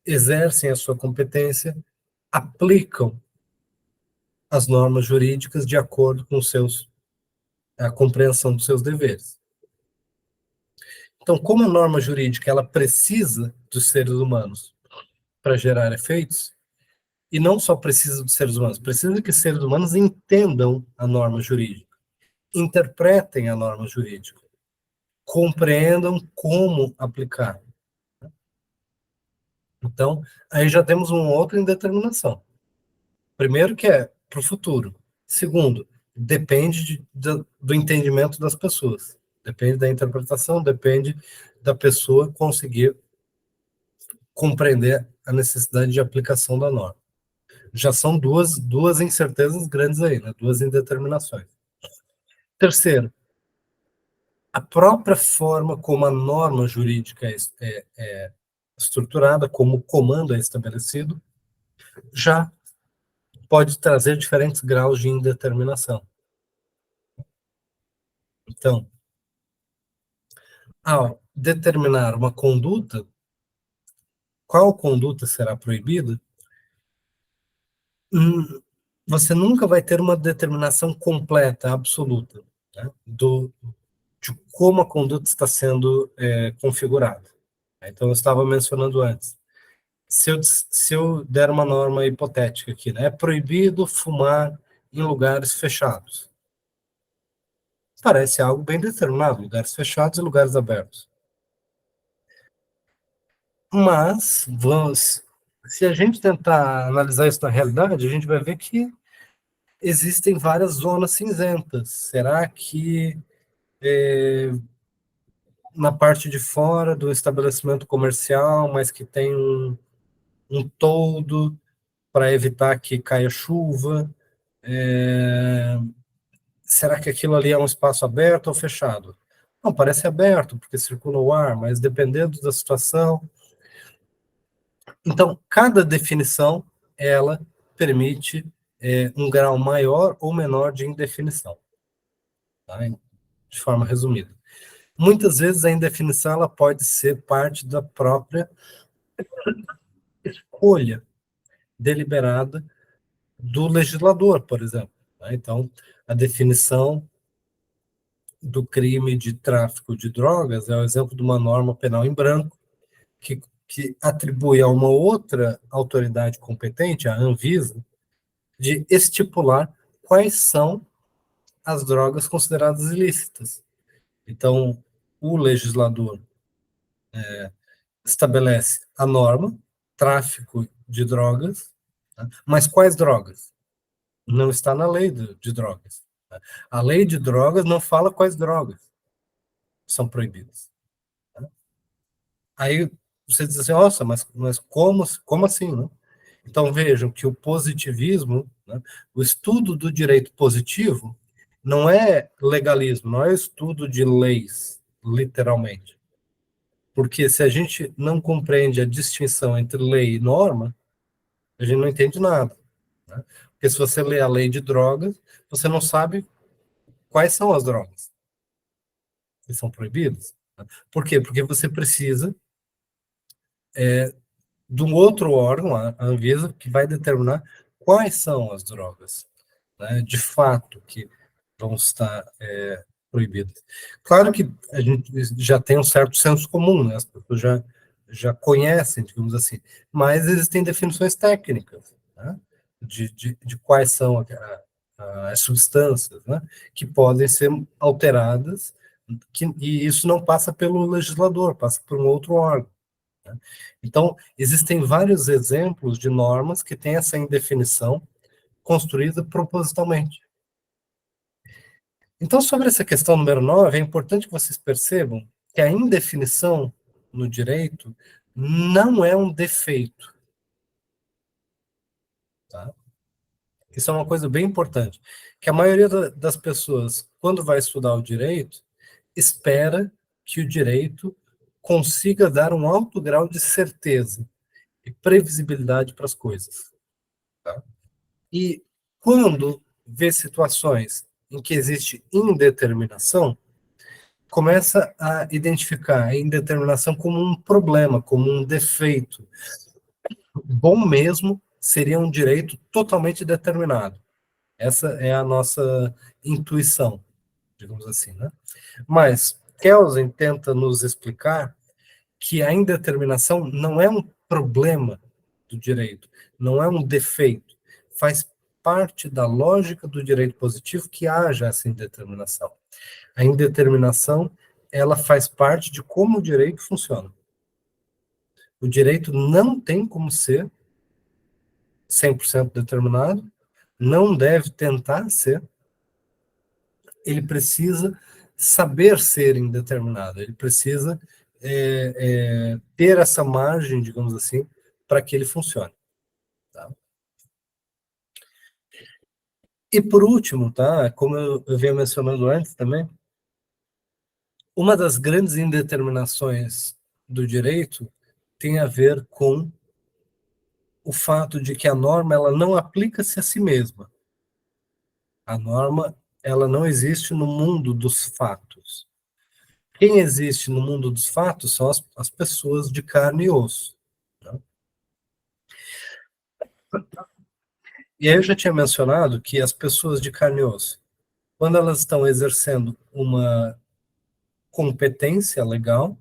exercem a sua competência, aplicam as normas jurídicas de acordo com a compreensão dos seus deveres. Então, como a norma jurídica ela precisa dos seres humanos para gerar efeitos, e não só precisa dos seres humanos, precisa que os seres humanos entendam a norma jurídica, interpretem a norma jurídica. compreendam como aplicar. Então, aí já temos uma outra indeterminação. Primeiro, que é para o futuro. Segundo, depende do entendimento das pessoas. Depende da interpretação, depende da pessoa conseguir compreender a necessidade de aplicação da norma. Já são duas incertezas grandes aí, né? Duas indeterminações. Terceiro, a própria forma como a norma jurídica é estruturada, como o comando é estabelecido, já pode trazer diferentes graus de indeterminação. Então, ao determinar uma conduta, qual conduta será proibida, você nunca vai ter uma determinação completa, absoluta, né, de como a conduta está sendo configurada. Então, eu estava mencionando antes. Se eu der uma norma hipotética aqui, né, é proibido fumar em lugares fechados. Parece algo bem determinado, lugares fechados e lugares abertos. Mas, se a gente tentar analisar isso na realidade, a gente vai ver que existem várias zonas cinzentas. Será que na parte de fora do estabelecimento comercial, mas que tem um toldo para evitar que caia chuva, será que aquilo ali é um espaço aberto ou fechado? Não, parece aberto, porque circula o ar, mas dependendo da situação. Então, cada definição, ela permite um grau maior ou menor de indefinição, tá? De forma resumida. Muitas vezes a indefinição ela pode ser parte da própria escolha deliberada do legislador, por exemplo, tá? Então, a definição do crime de tráfico de drogas é o exemplo de uma norma penal em branco que atribui a uma outra autoridade competente, a Anvisa, de estipular quais são as drogas consideradas ilícitas. Então, o legislador estabelece a norma, tráfico de drogas, tá? Mas quais drogas? Não está na lei de drogas. Tá? A lei de drogas não fala quais drogas são proibidas. Tá? Aí você diz assim, nossa, mas como assim, né? Então vejam que o positivismo, né, o estudo do direito positivo, não é legalismo, não é estudo de leis, literalmente. Porque se a gente não compreende a distinção entre lei e norma, a gente não entende nada, né? Porque se você lê a lei de drogas, você não sabe quais são as drogas que são proibidas. Né? Por quê? Porque você precisa de um outro órgão, a Anvisa, que vai determinar quais são as drogas, né, de fato, que vão estar proibidas. Claro que a gente já tem um certo senso comum, né, as pessoas já conhecem, digamos assim, mas existem definições técnicas, né, de quais são as substâncias, né, que podem ser alteradas, e isso não passa pelo legislador, passa por um outro órgão. Então, existem vários exemplos de normas que têm essa indefinição construída propositalmente. Então, sobre essa questão número 9, é importante que vocês percebam que a indefinição no direito não é um defeito. Tá? Isso é uma coisa bem importante. Que a maioria das pessoas, quando vai estudar o direito, espera que o direito consiga dar um alto grau de certeza e previsibilidade para as coisas. Tá? E quando vê situações em que existe indeterminação, começa a identificar a indeterminação como um problema, como um defeito. Bom mesmo seria um direito totalmente determinado. Essa é a nossa intuição, digamos assim, né? Mas Kelsen tenta nos explicar que a indeterminação não é um problema do direito, não é um defeito, faz parte da lógica do direito positivo que haja essa indeterminação. A indeterminação ela faz parte de como o direito funciona. O direito não tem como ser 100% determinado, não deve tentar ser, ele precisa saber ser indeterminado, ele precisa ter essa margem, digamos assim, para que ele funcione. Tá? E por último, tá, como eu vinha mencionando antes também, uma das grandes indeterminações do direito tem a ver com o fato de que a norma ela não aplica-se a si mesma. A norma ela não existe no mundo dos fatos. Quem existe no mundo dos fatos são as pessoas de carne e osso. Tá? E aí eu já tinha mencionado que as pessoas de carne e osso, quando elas estão exercendo uma competência legal,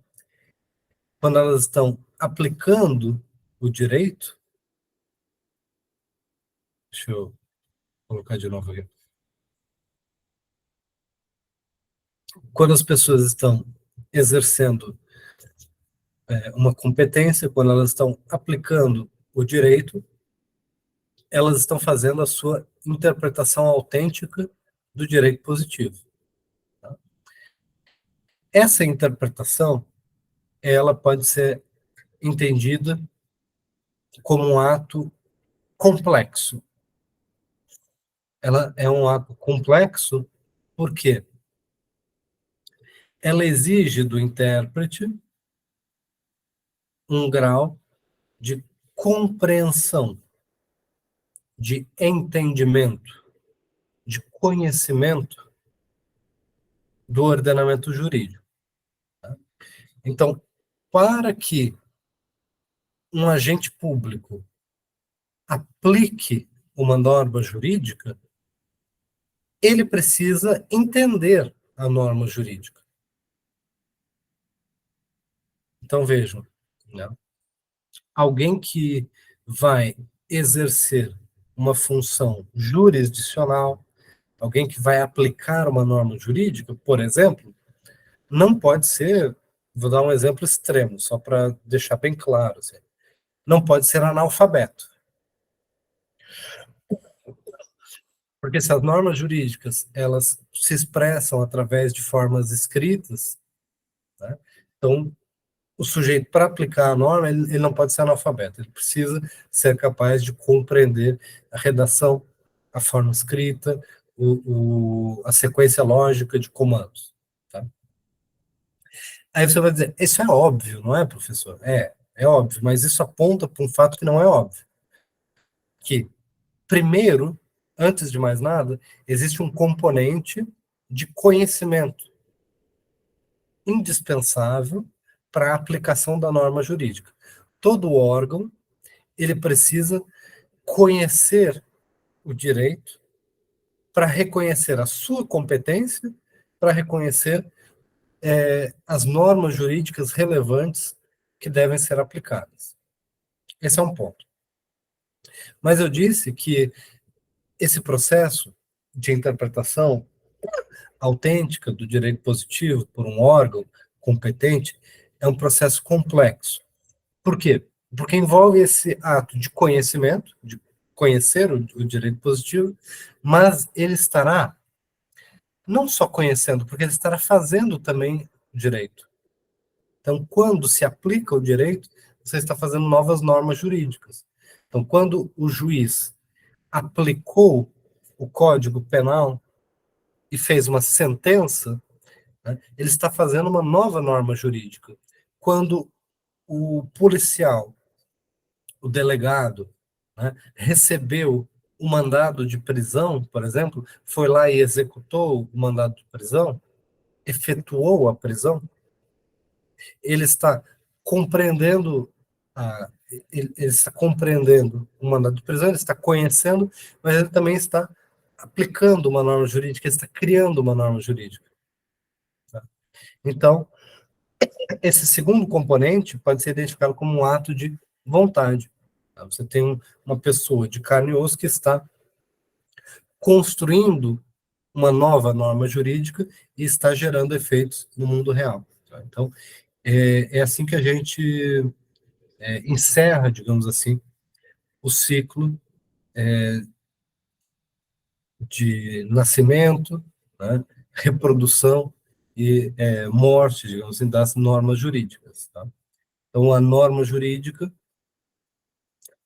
quando elas estão aplicando o direito, deixa eu colocar de novo aqui. Quando as pessoas estão exercendo uma competência, quando elas estão aplicando o direito, elas estão fazendo a sua interpretação autêntica do direito positivo. Tá? Essa interpretação, ela pode ser entendida como um ato complexo. Ela é um ato complexo porque ela exige do intérprete um grau de compreensão, de entendimento, de conhecimento do ordenamento jurídico. Tá? Então, para que um agente público aplique uma norma jurídica, ele precisa entender a norma jurídica. Então, vejam, né? Alguém que vai exercer uma função jurisdicional, alguém que vai aplicar uma norma jurídica, por exemplo, não pode ser, vou dar um exemplo extremo, só para deixar bem claro, assim, não pode ser analfabeto. Porque se as normas jurídicas, elas se expressam através de formas escritas, né, então, o sujeito, para aplicar a norma, ele não pode ser analfabeto, ele precisa ser capaz de compreender a redação, a forma escrita, a sequência lógica de comandos. Tá? Aí você vai dizer, isso é óbvio, não é, professor? É óbvio, mas isso aponta para um fato que não é óbvio. Que, primeiro, antes de mais nada, existe um componente de conhecimento indispensável para a aplicação da norma jurídica. Todo órgão, ele precisa conhecer o direito para reconhecer a sua competência, para reconhecer as normas jurídicas relevantes que devem ser aplicadas. Esse é um ponto. Mas eu disse que esse processo de interpretação autêntica do direito positivo por um órgão competente é um processo complexo. Por quê? Porque envolve esse ato de conhecimento, de conhecer o direito positivo, mas ele estará não só conhecendo, porque ele estará fazendo também direito. Então, quando se aplica o direito, você está fazendo novas normas jurídicas. Então, quando o juiz aplicou o Código Penal e fez uma sentença, né, ele está fazendo uma nova norma jurídica. Quando o policial, o delegado, né, recebeu o mandado de prisão, por exemplo, foi lá e executou o mandado de prisão, efetuou a prisão, ele está compreendendo ele está compreendendo o mandado de prisão, ele está conhecendo, mas ele também está aplicando uma norma jurídica, ele está criando uma norma jurídica. Tá? Então, esse segundo componente pode ser identificado como um ato de vontade. Tá? Você tem uma pessoa de carne e osso que está construindo uma nova norma jurídica e está gerando efeitos no mundo real. Tá? Então, é assim que a gente encerra, digamos assim, o ciclo de nascimento, né, reprodução e morte, digamos assim, das normas jurídicas. Tá? Então, a norma jurídica,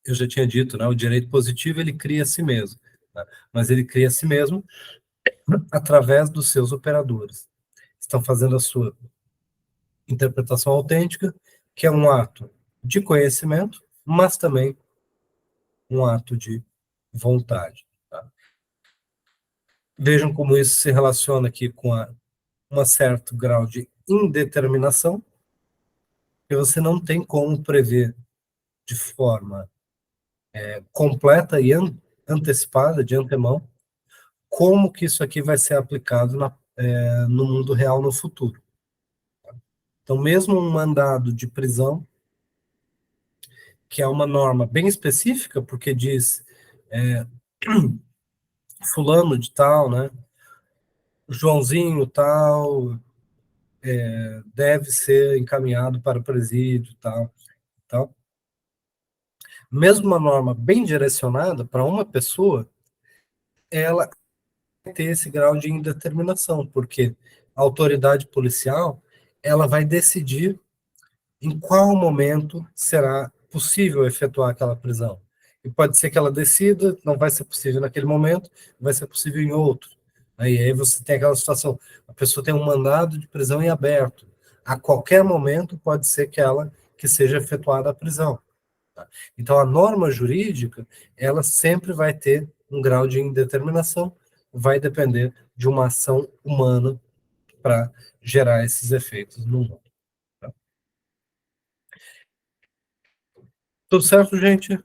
eu já tinha dito, né, o direito positivo, ele cria a si mesmo, tá? Mas ele cria a si mesmo através dos seus operadores. Estão fazendo a sua interpretação autêntica, que é um ato de conhecimento, mas também um ato de vontade. Tá? Vejam como isso se relaciona aqui com um certo grau de indeterminação, que você não tem como prever de forma completa e antecipada, de antemão, como que isso aqui vai ser aplicado no mundo real no futuro. Então, mesmo um mandado de prisão, que é uma norma bem específica, porque diz fulano de tal, né, Joãozinho tal, deve ser encaminhado para o presídio, tal. Mesmo uma norma bem direcionada para uma pessoa, ela vai ter esse grau de indeterminação, porque a autoridade policial, ela vai decidir em qual momento será possível efetuar aquela prisão. E pode ser que ela decida, não vai ser possível naquele momento, vai ser possível em outro. Aí você tem aquela situação, a pessoa tem um mandado de prisão em aberto. A qualquer momento pode ser que seja efetuada a prisão. Tá? Então, a norma jurídica, ela sempre vai ter um grau de indeterminação, vai depender de uma ação humana para gerar esses efeitos no mundo. Tá? Tudo certo, gente?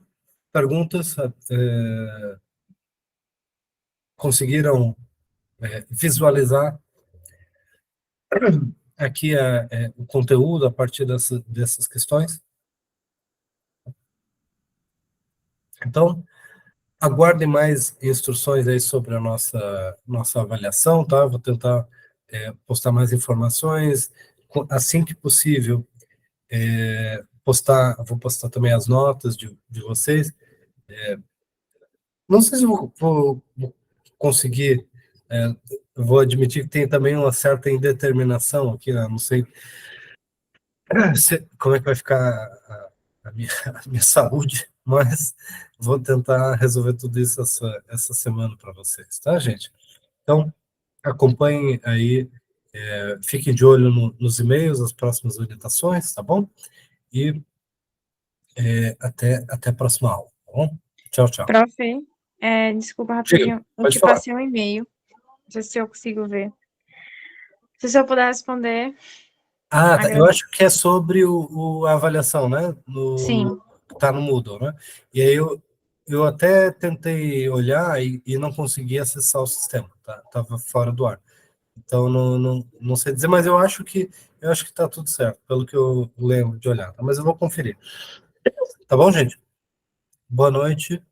Perguntas? Conseguiram visualizar aqui o conteúdo a partir dessas questões? Então, aguardem mais instruções aí sobre a nossa avaliação, tá? Vou tentar postar mais informações, assim que possível, vou postar também as notas de vocês. Não sei se vou conseguir, vou admitir que tem também uma certa indeterminação aqui, né? Não sei como é que vai ficar a minha saúde, mas vou tentar resolver tudo isso essa semana para vocês, tá, gente? Então, acompanhem aí, fiquem de olho nos e-mails, as próximas orientações, tá bom? E até a próxima aula, tá bom? Tchau, tchau. Prof, desculpa rapidinho, eu pode te falar. passei um e-mail, não sei se eu consigo ver. Se o senhor puder responder. Tá, eu agradeço. acho que é sobre a avaliação, né? Sim. Tá no Moodle, né? E aí eu até tentei olhar e não consegui acessar o sistema, tá? Tava fora do ar. Então não sei dizer, mas eu acho que tá tudo certo, pelo que eu lembro de olhar, tá? Mas eu vou conferir. Tá bom, gente? Boa noite.